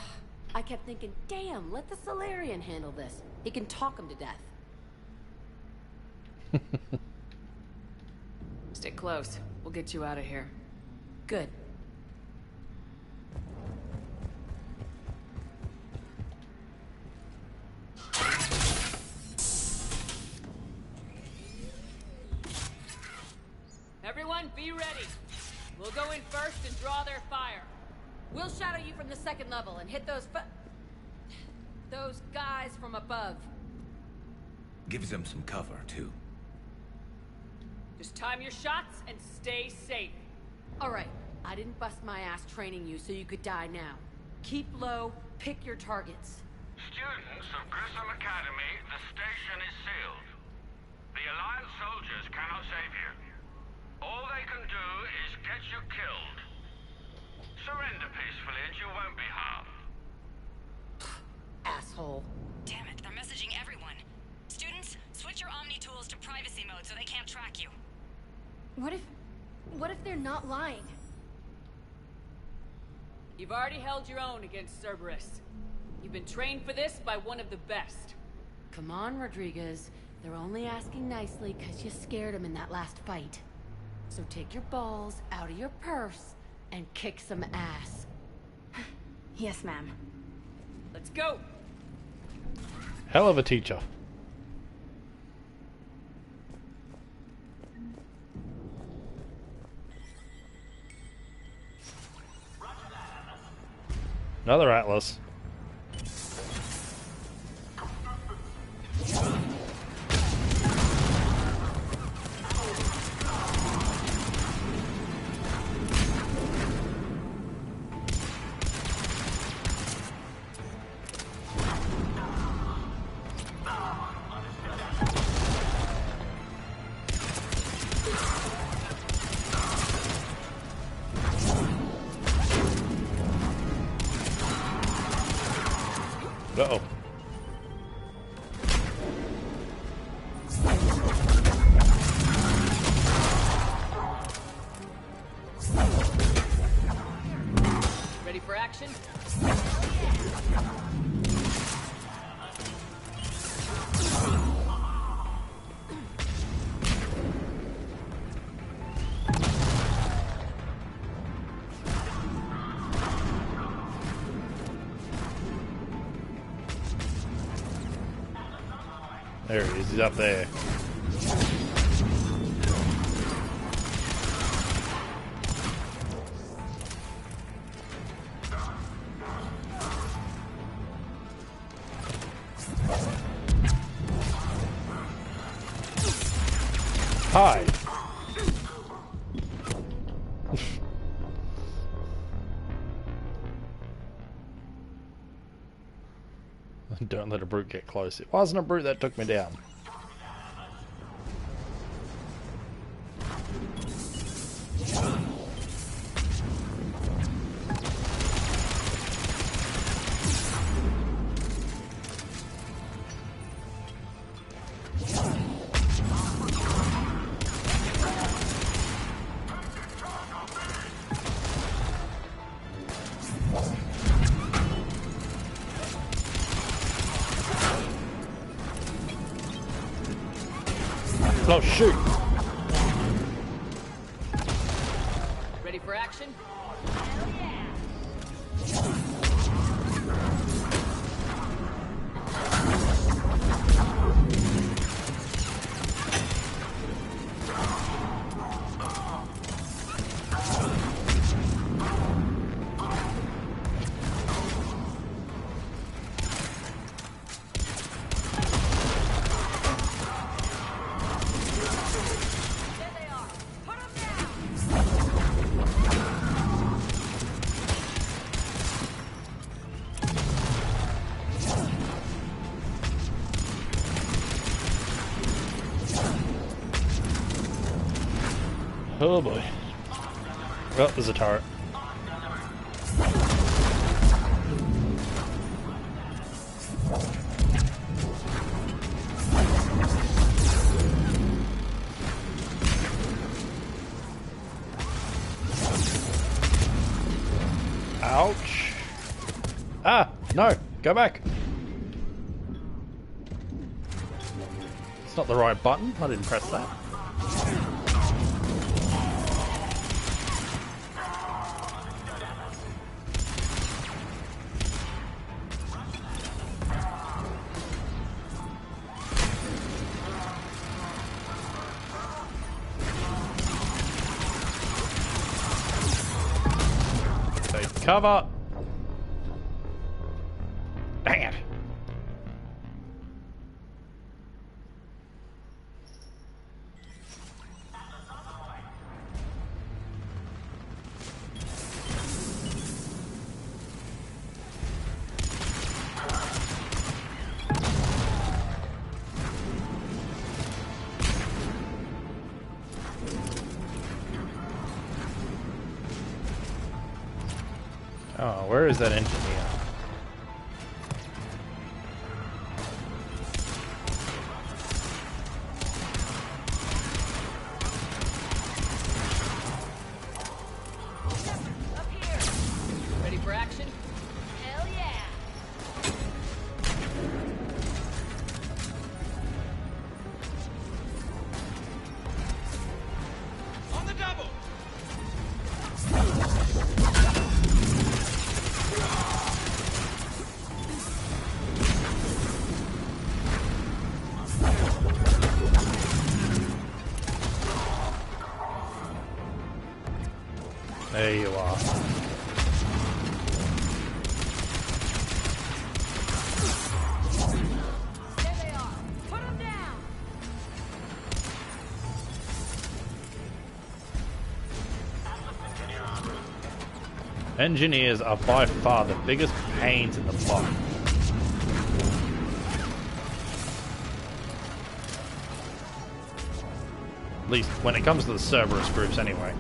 I kept thinking, damn, let the Solarian handle this. He can talk them to death. Stick close. We'll get you out of here. Good. Everyone, be ready. We'll go in first and draw their fire. We'll shadow you from the second level and hit those guys from above. Gives them some cover, too. Just time your shots and stay safe. Alright, I didn't bust my ass training you so you could die now. Keep low, pick your targets. Students of Grissom Academy, the station is sealed. The Alliance soldiers cannot save you. All they can do is get you killed. Surrender peacefully and you won't be harmed. Asshole. Damn it, they're messaging everyone. Students, switch your Omni tools to privacy mode so they can't track you. What if they're not lying? You've already held your own against Cerberus. You've been trained for this by one of the best. Come on, Rodriguez. They're only asking nicely because you scared them in that last fight. So take your balls out of your purse and kick some ass. Yes, ma'am. Let's go! Hell of a teacher. Another Atlas. Uh-oh. Ready for action? There he is, he's up there. Hi. Don't let a brute get close. It wasn't a brute that took me down. Oh, shoot. Ready for action? Oh boy. Oh, there's a turret. Ouch. Ah, no, go back. It's not the right button. I didn't press that. Cover! Dang it! Where is that engineer? Ready for action? Hell yeah! On the double! There you are. There they are! Put them down! Engineers are by far the biggest pains in the plot. At least when it comes to the Cerberus groups anyway.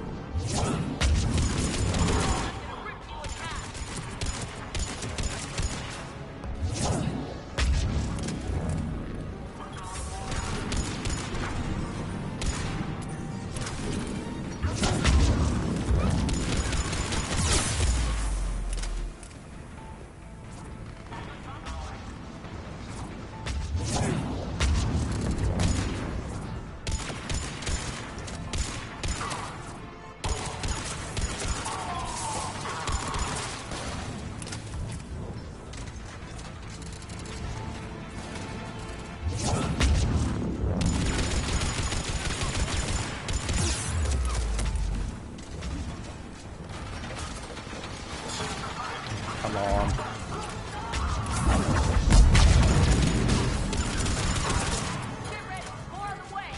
Come on. Get ready! More on the way!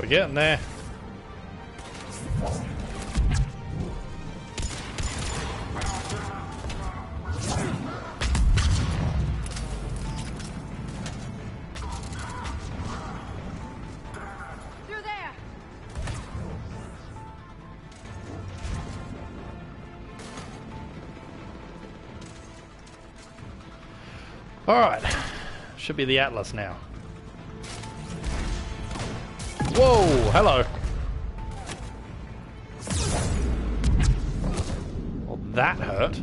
We're getting there. Through there! Alright. Should be the Atlas now. Whoa! Hello! Well, that hurt.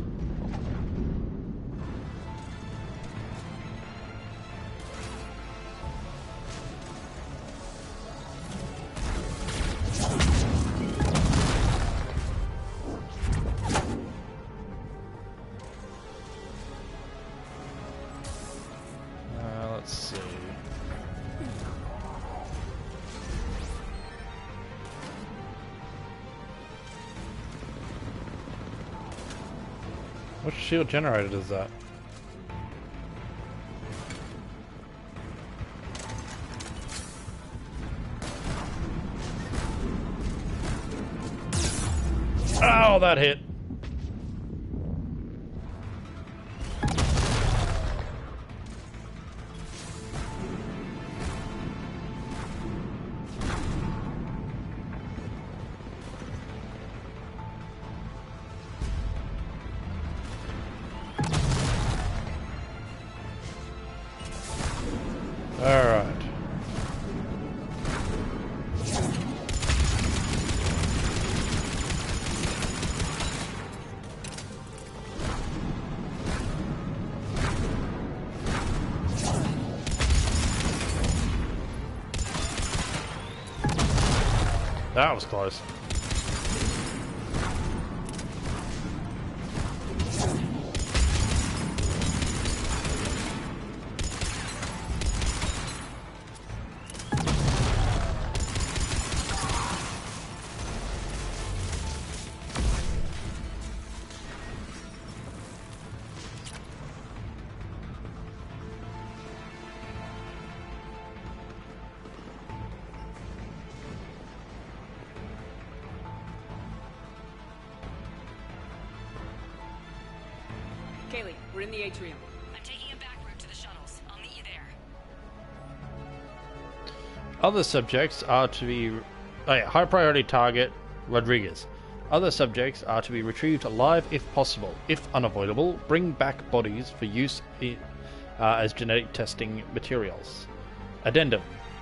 Let's see. What shield generator is that? Oh, that hit. Alright. That was close. Kaylee, we're in the atrium. I'm taking a back route to the shuttles. I'll meet you there. Other subjects are to be... Oh yeah, high priority target, Rodriguez. Other subjects are to be retrieved alive if possible. If unavoidable, bring back bodies for use as genetic testing materials. Addendum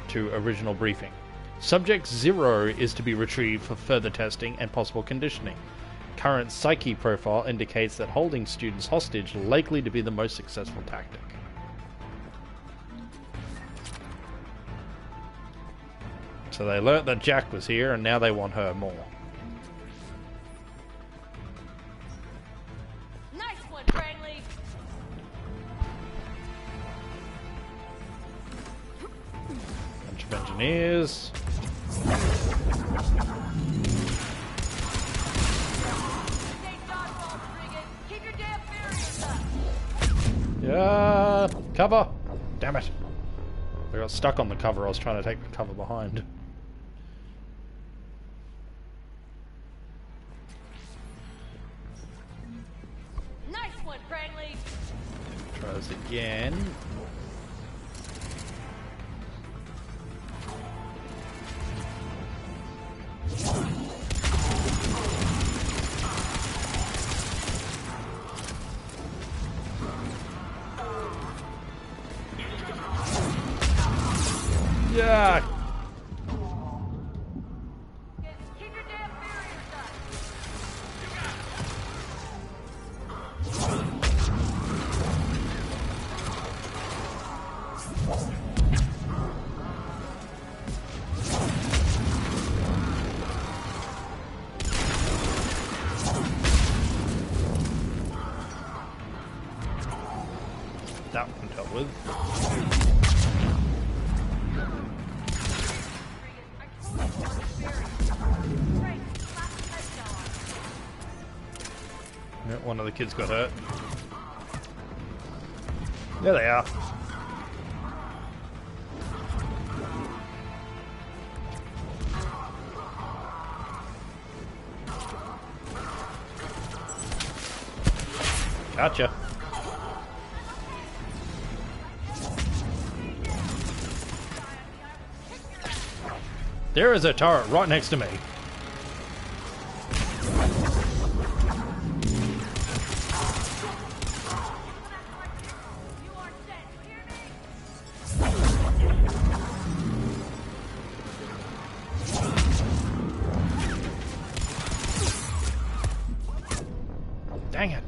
to original briefing. Subject 0 is to be retrieved for further testing and possible conditioning. Current psyche profile indicates that holding students hostage likely to be the most successful tactic. So they learnt that Jack was here and now they want her more. Nice one, Franklin. Bunch of engineers. Yeah, cover! Damn it. I got stuck on the cover. I was trying to take the cover behind. Nice one, Franklin. Try this again. Yeah. That one dealt with. Yeah, one of the kids got hurt. There they are. Gotcha. There is a turret right next to me. Dang it.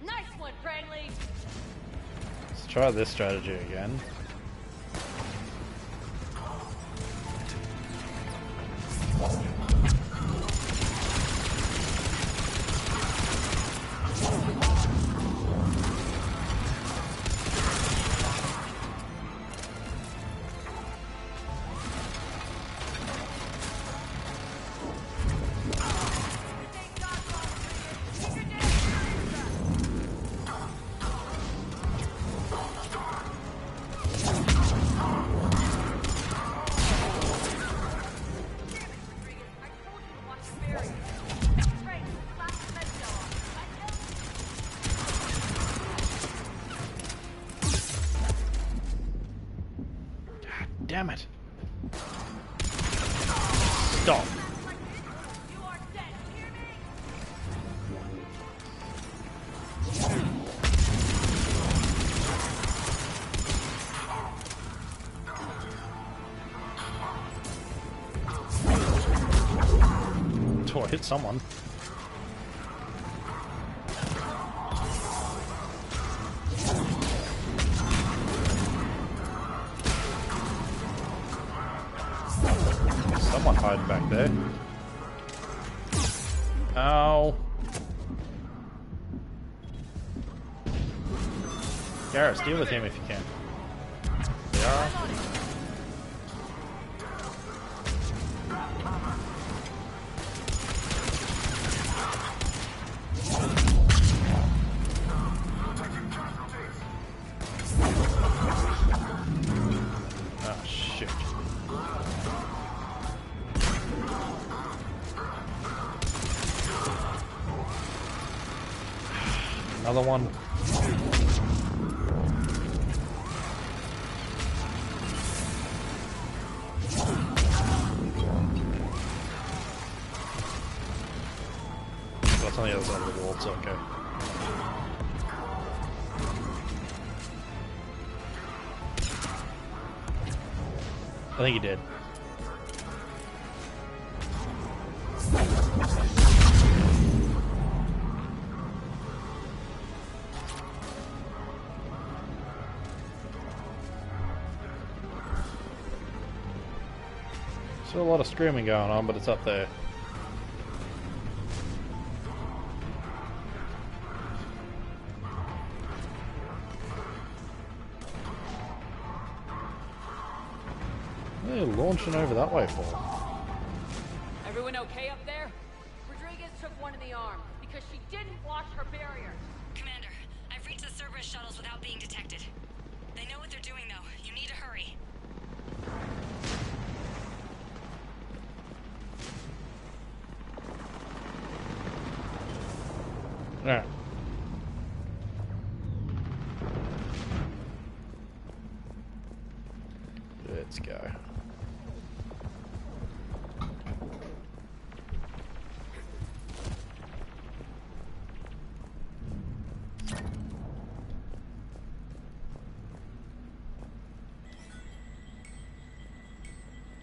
Nice one, Franklin. Let's try this strategy again. Damn it. Stop. Oh, I hit someone. hiding back there. Ow. Garrus, deal with him if you can. Yeah. Oh shit. Another one. That's on the other side of the wall, it's okay. I think he did. Still a lot of screaming going on, but it's up there. What are you launching over that way for? Everyone okay up there? Rodriguez took one in the arm because she didn't watch her barrier. Commander, I've reached the Cerberus shuttles without being detected. They know what they're doing, though. You need to hurry. Alright. Let's go.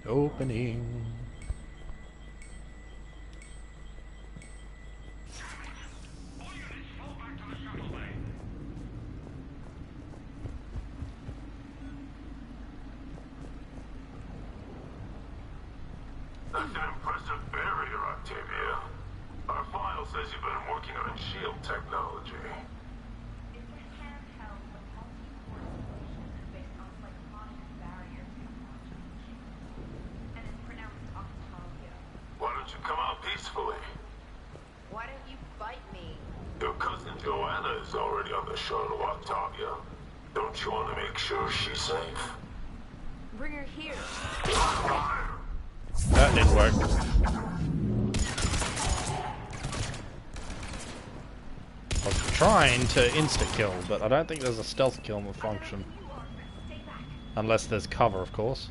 Opening. That's an impressive barrier, Octavia. Our file says you've been working on shield technology. It's a handheld but multi-core solution based on cyclonic barrier technology. And it's pronounced Octavia. Why don't you come out peacefully? Why don't you bite me? Your cousin Joanna is already on the shuttle, Octavia. Don't you want to make sure she's safe? Bring her here. That didn't work. I was trying to insta-kill, but I don't think there's a stealth kill function. Unless there's cover, of course.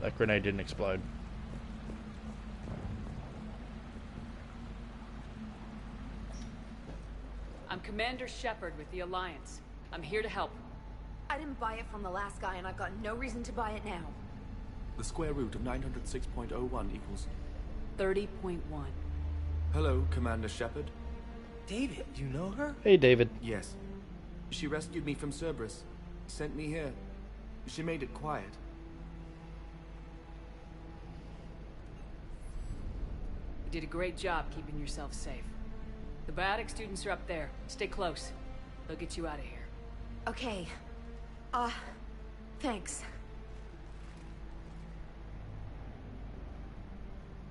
That grenade didn't explode. I'm Commander Shepard with the Alliance. I'm here to help. I didn't buy it from the last guy, and I've got no reason to buy it now. The square root of 906.01 equals... 30.1. Hello, Commander Shepard. David, you know her? Hey, David. Yes. She rescued me from Cerberus. Sent me here. She made it quiet. You did a great job keeping yourself safe. The biotic students are up there. Stay close. They'll get you out of here. Okay. Thanks.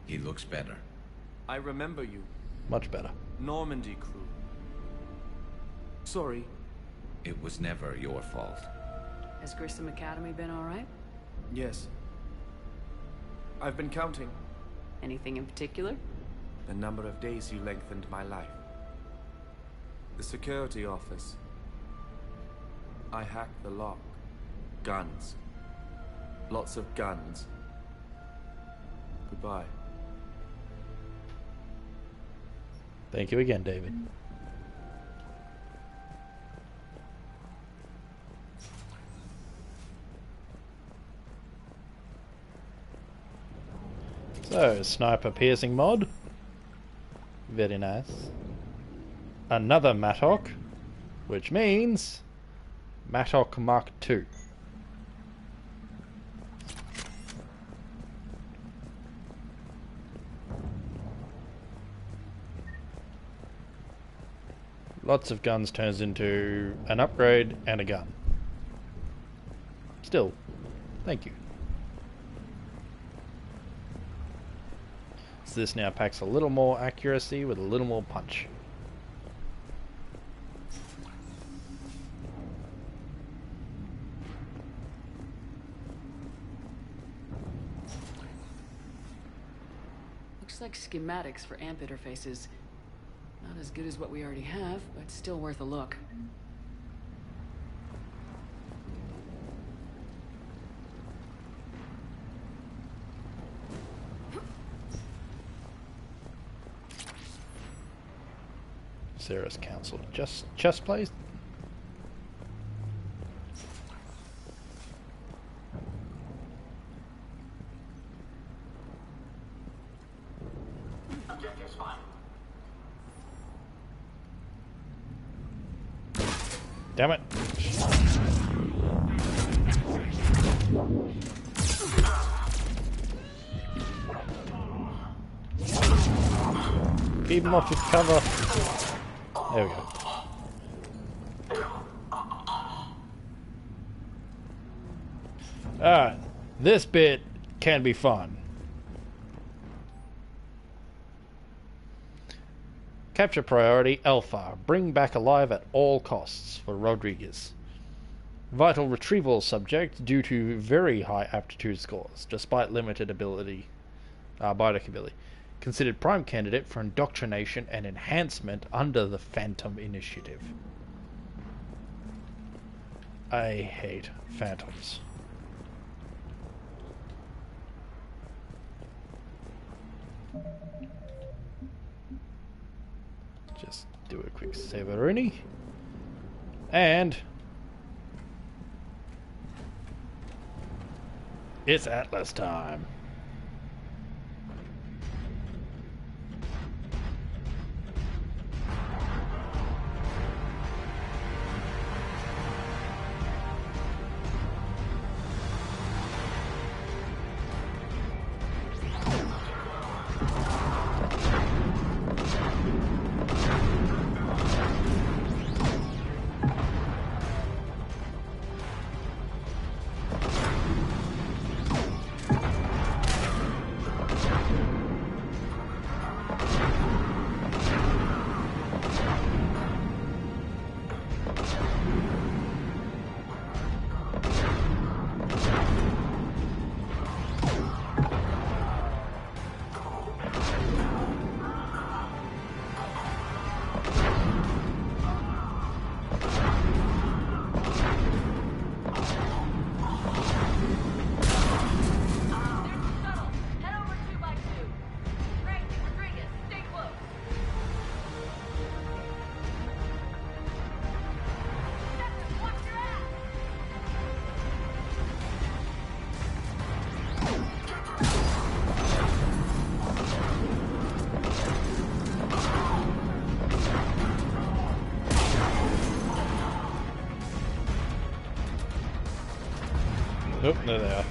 He looks better. I remember you. Much better. Normandy crew. Sorry. It was never your fault. Has Grissom Academy been alright? Yes. I've been counting. Anything in particular? The number of days you lengthened my life. The security office. I hacked the lock. Guns. Lots of guns. Goodbye. Thank you again, David. So, sniper piercing mod. Very nice. Another Mattock, which means Mattock Mark II. Lots of guns turns into an upgrade and a gun. Still, thank you. So this now packs a little more accuracy with a little more punch. Looks like schematics for amp interfaces. Not as good as what we already have, but still worth a look. Sarah's Council. Just chess plays? Objectives fine. Damn it. Keep him off his cover. There we go. Alright, this bit can be fun. Capture priority Alpha. Bring back alive at all costs for Rodriguez. Vital retrieval subject due to very high aptitude scores, despite limited ability, biotech ability. Considered prime candidate for indoctrination and enhancement under the Phantom Initiative. I hate phantoms. Just do a quick Severini. And it's Atlas time. Oh, there they are.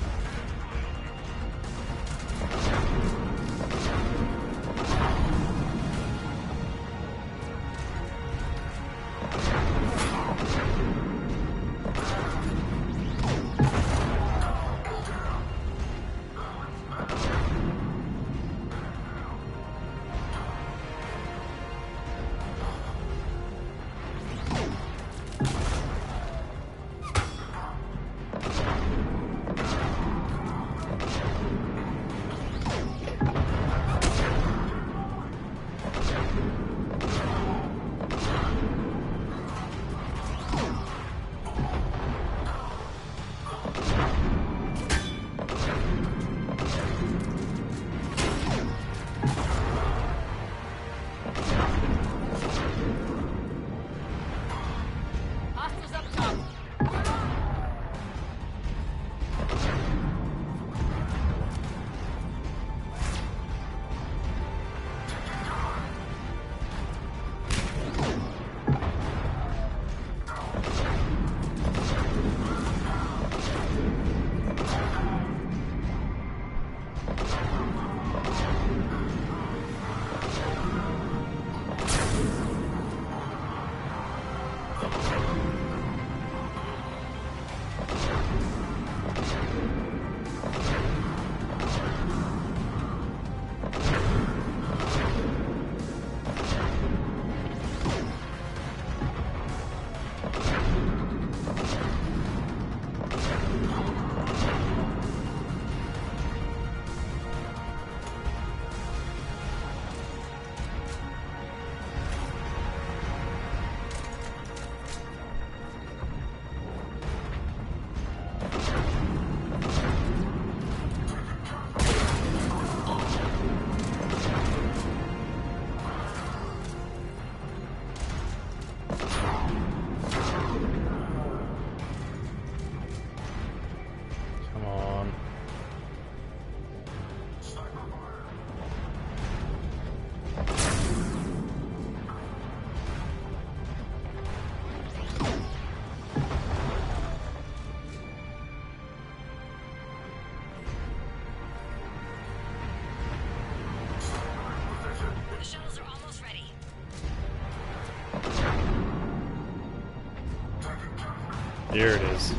There it is.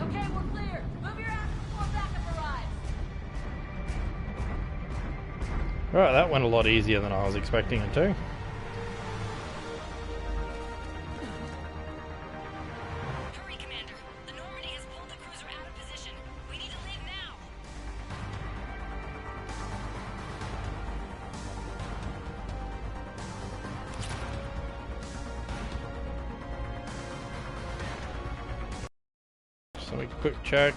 Okay, we're clear. Move your ass before backup arrives. Right, that went a lot easier than I was expecting it to. Hurry, Commander. The Normandy has pulled the cruiser out of position. We need to leave now. So we quick check.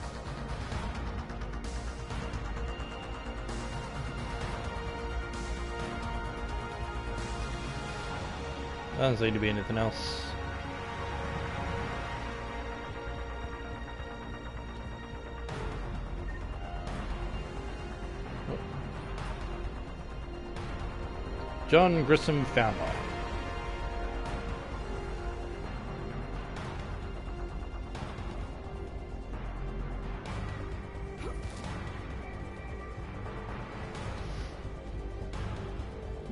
Doesn't seem to be anything else. Oh. John Grissom Founder.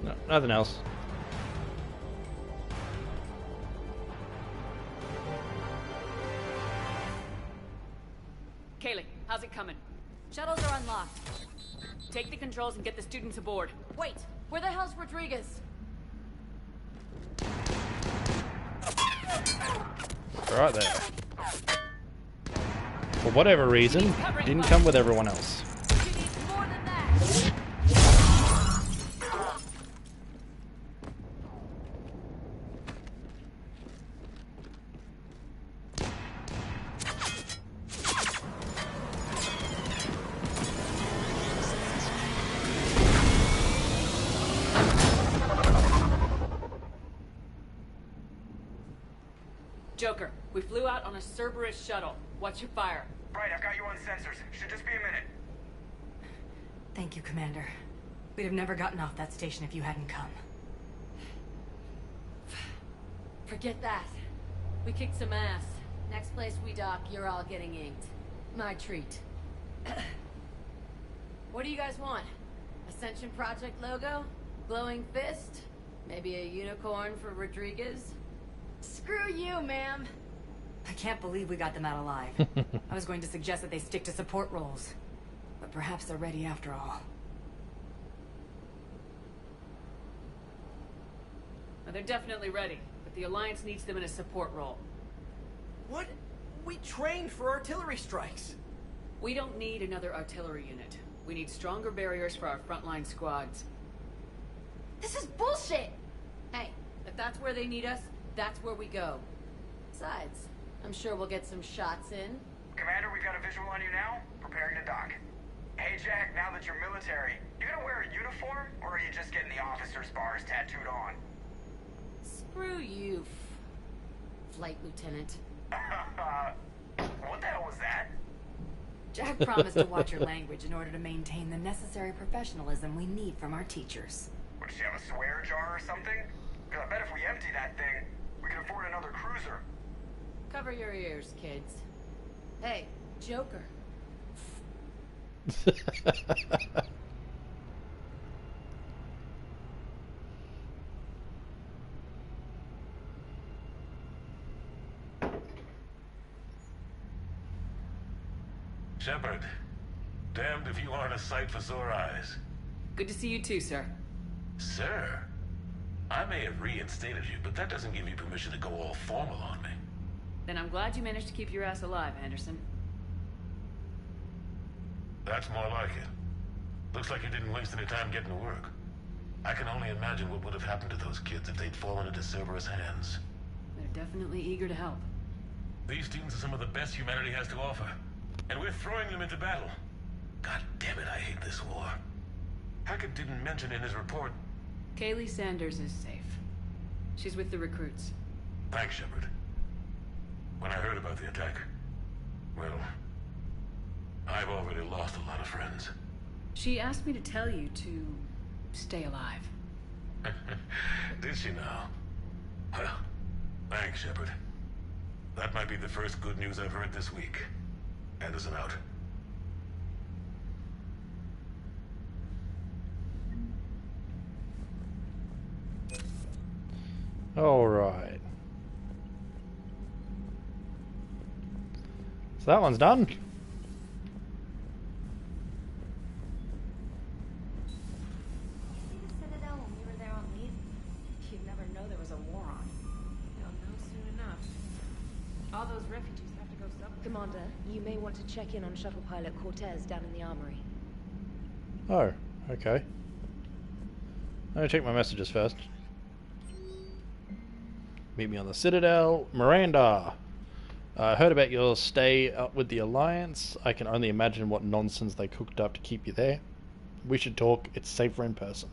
No, nothing else. Kaylee, how's it coming? Shuttles are unlocked. Take the controls and get the students aboard. Wait, where the hell's Rodriguez? Right there. For whatever reason, didn't come with everyone else. Joker, we flew out on a Cerberus shuttle. What's your fire? Right, I've got you on sensors. Should just be a minute. Thank you, Commander. We'd have never gotten off that station if you hadn't come. Forget that. We kicked some ass. Next place we dock, you're all getting inked. My treat. What do you guys want? Ascension Project logo? Glowing fist? Maybe a unicorn for Rodriguez? Screw you, ma'am. I can't believe we got them out alive. I was going to suggest that they stick to support roles. But perhaps they're ready after all. Well, they're definitely ready, but the Alliance needs them in a support role. What? We trained for artillery strikes. We don't need another artillery unit. We need stronger barriers for our frontline squads. This is bullshit! Hey, if that's where they need us, that's where we go. Besides, I'm sure we'll get some shots in. Commander, we've got a visual on you now. Preparing to dock. Hey, Jack, now that you're military, you gonna wear a uniform, or are you just getting the officer's bars tattooed on? Screw you, Flight Lieutenant. What the hell was that? Jack promised to watch your language in order to maintain the necessary professionalism we need from our teachers. Would she have a swear jar or something? Because I bet if we empty that thing, we can afford another cruiser. Cover your ears, kids. Hey, Joker. Shepard, damned if you aren't a sight for sore eyes. Good to see you too, sir. Sir? I may have reinstated you, but that doesn't give you permission to go all formal on me. Then I'm glad you managed to keep your ass alive, Anderson. That's more like it. Looks like you didn't waste any time getting to work. I can only imagine what would have happened to those kids if they'd fallen into Cerberus' hands. They're definitely eager to help. These students are some of the best humanity has to offer. And we're throwing them into battle. God damn it, I hate this war. Hackett didn't mention in his report. Kaylee Sanders is safe. She's with the recruits. Thanks, Shepard. When I heard about the attack, well, I've already lost a lot of friends. She asked me to tell you to stay alive. Did she now? Well, thanks, Shepard. That might be the first good news I've heard this week. Anderson out. Alright. So that one's done. Citadel when we were there on leave? You'd never know there was a war on. You'll know soon enough. All those refugees have to go somewhere. Commander, you may want to check in on shuttle pilot Cortez down in the armory. Oh, okay. Let me check my messages first. Meet me on the Citadel. Miranda! I heard about your stay up with the Alliance. I can only imagine what nonsense they cooked up to keep you there. We should talk. It's safer in person.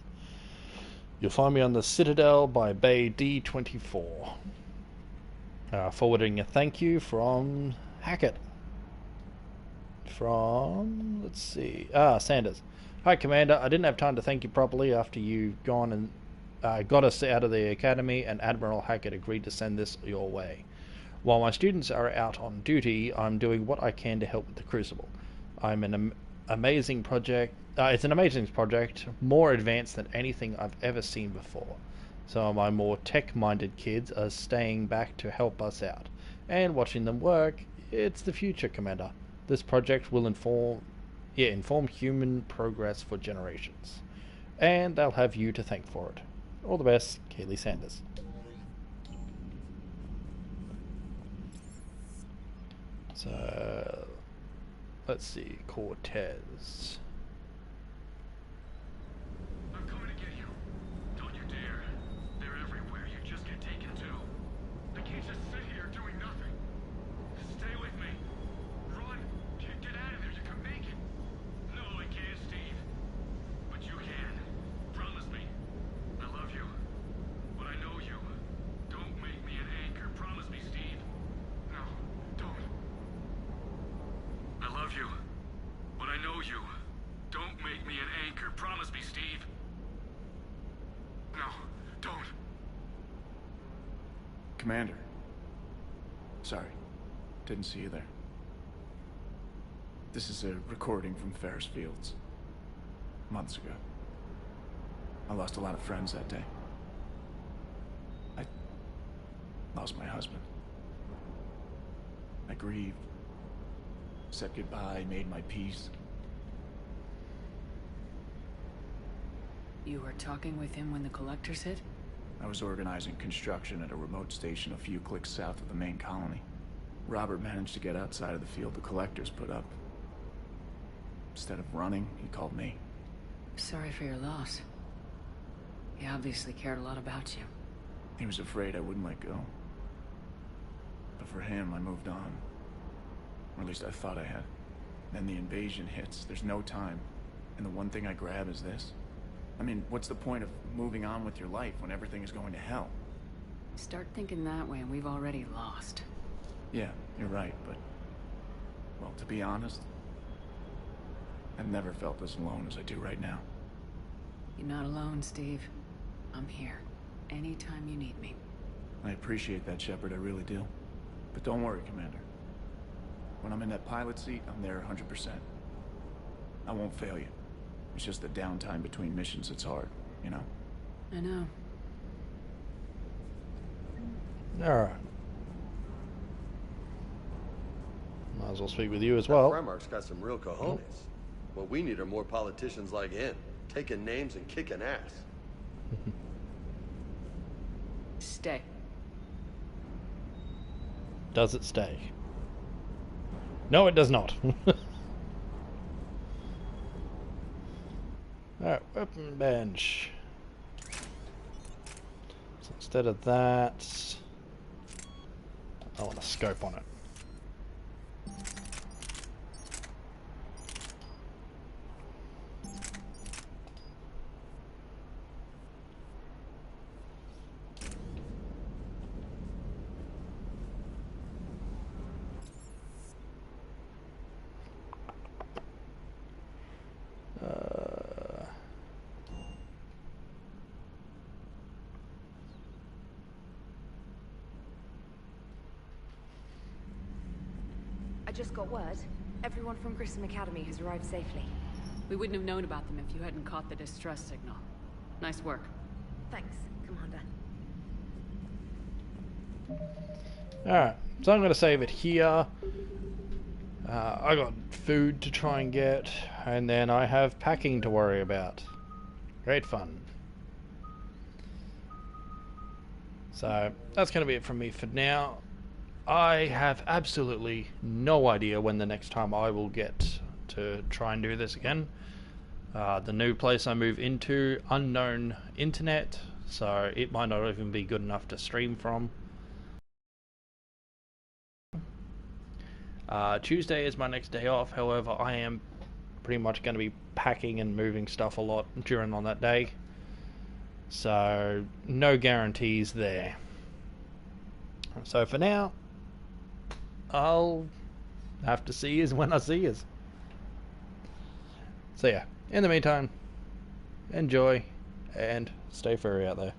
You'll find me on the Citadel by Bay D24. Forwarding a thank you from Hackett. From... let's see... Sanders. Hi, Commander. I didn't have time to thank you properly after you've gone and got us out of the Academy, and Admiral Hackett agreed to send this your way. While my students are out on duty, I'm doing what I can to help with the Crucible. I'm an amazing project. It's an amazing project, more advanced than anything I've ever seen before. Some of my more tech-minded kids are staying back to help us out, and watching them work. It's the future, Commander. This project will inform human progress for generations, and they'll have you to thank for it. All the best, Kaylee Sanders. So, let's see, Cortez. I'm coming to get you. Don't you dare. They're everywhere. You just get taken too. I can't just sit here doing nothing. Stay with me. Run. Get out of there. You can make it. No, I can't, Steve. But you can. Promise me. I love you. But I know you. Don't make me an anchor. Promise me, Steve. No, don't. I love you. But I know you. Don't make me an anchor. Promise me, Steve. No, don't. Commander. Sorry. Didn't see you there. This is a recording from Ferris Fields. Months ago. I lost a lot of friends that day. I lost my husband. I grieved. Said goodbye, made my peace. You were talking with him when the collectors hit? I was organizing construction at a remote station a few clicks south of the main colony. Robert managed to get outside of the field the collectors put up. Instead of running, he called me. Sorry for your loss. He obviously cared a lot about you. He was afraid I wouldn't let go. But for him, I moved on. Or at least I thought I had. Then the invasion hits, there's no time. And the one thing I grab is this. I mean, what's the point of moving on with your life when everything is going to hell? Start thinking that way and we've already lost. Yeah, you're right, but... well, to be honest, I've never felt as alone as I do right now. You're not alone, Steve. I'm here. Anytime you need me. I appreciate that, Shepard, I really do. But don't worry, Commander. When I'm in that pilot seat, I'm there 100%. I won't fail you. It's just the downtime between missions that's hard, you know? I know. Alright. Might as well speak with you as well. Primarch's got some real cojones. What we need are more politicians like him, taking names and kicking ass. Stay. Does it stay? No, it does not. Alright, weapon bench. So instead of that, I want a scope on it. I just got word. Everyone from Grissom Academy has arrived safely. We wouldn't have known about them if you hadn't caught the distress signal. Nice work. Thanks, Commander. Alright, so I'm going to save it here. I got food to try and get, and then I have packing to worry about. Great fun. So, that's going to be it from me for now. I have absolutely no idea when the next time I will get to try and do this again. The new place I move into, unknown internet, so it might not even be good enough to stream from. Tuesday is my next day off, however I am pretty much going to be packing and moving stuff a lot during on that day. So, no guarantees there. So for now, I'll have to see yous when I see yous. So yeah, in the meantime, enjoy and stay furry out there.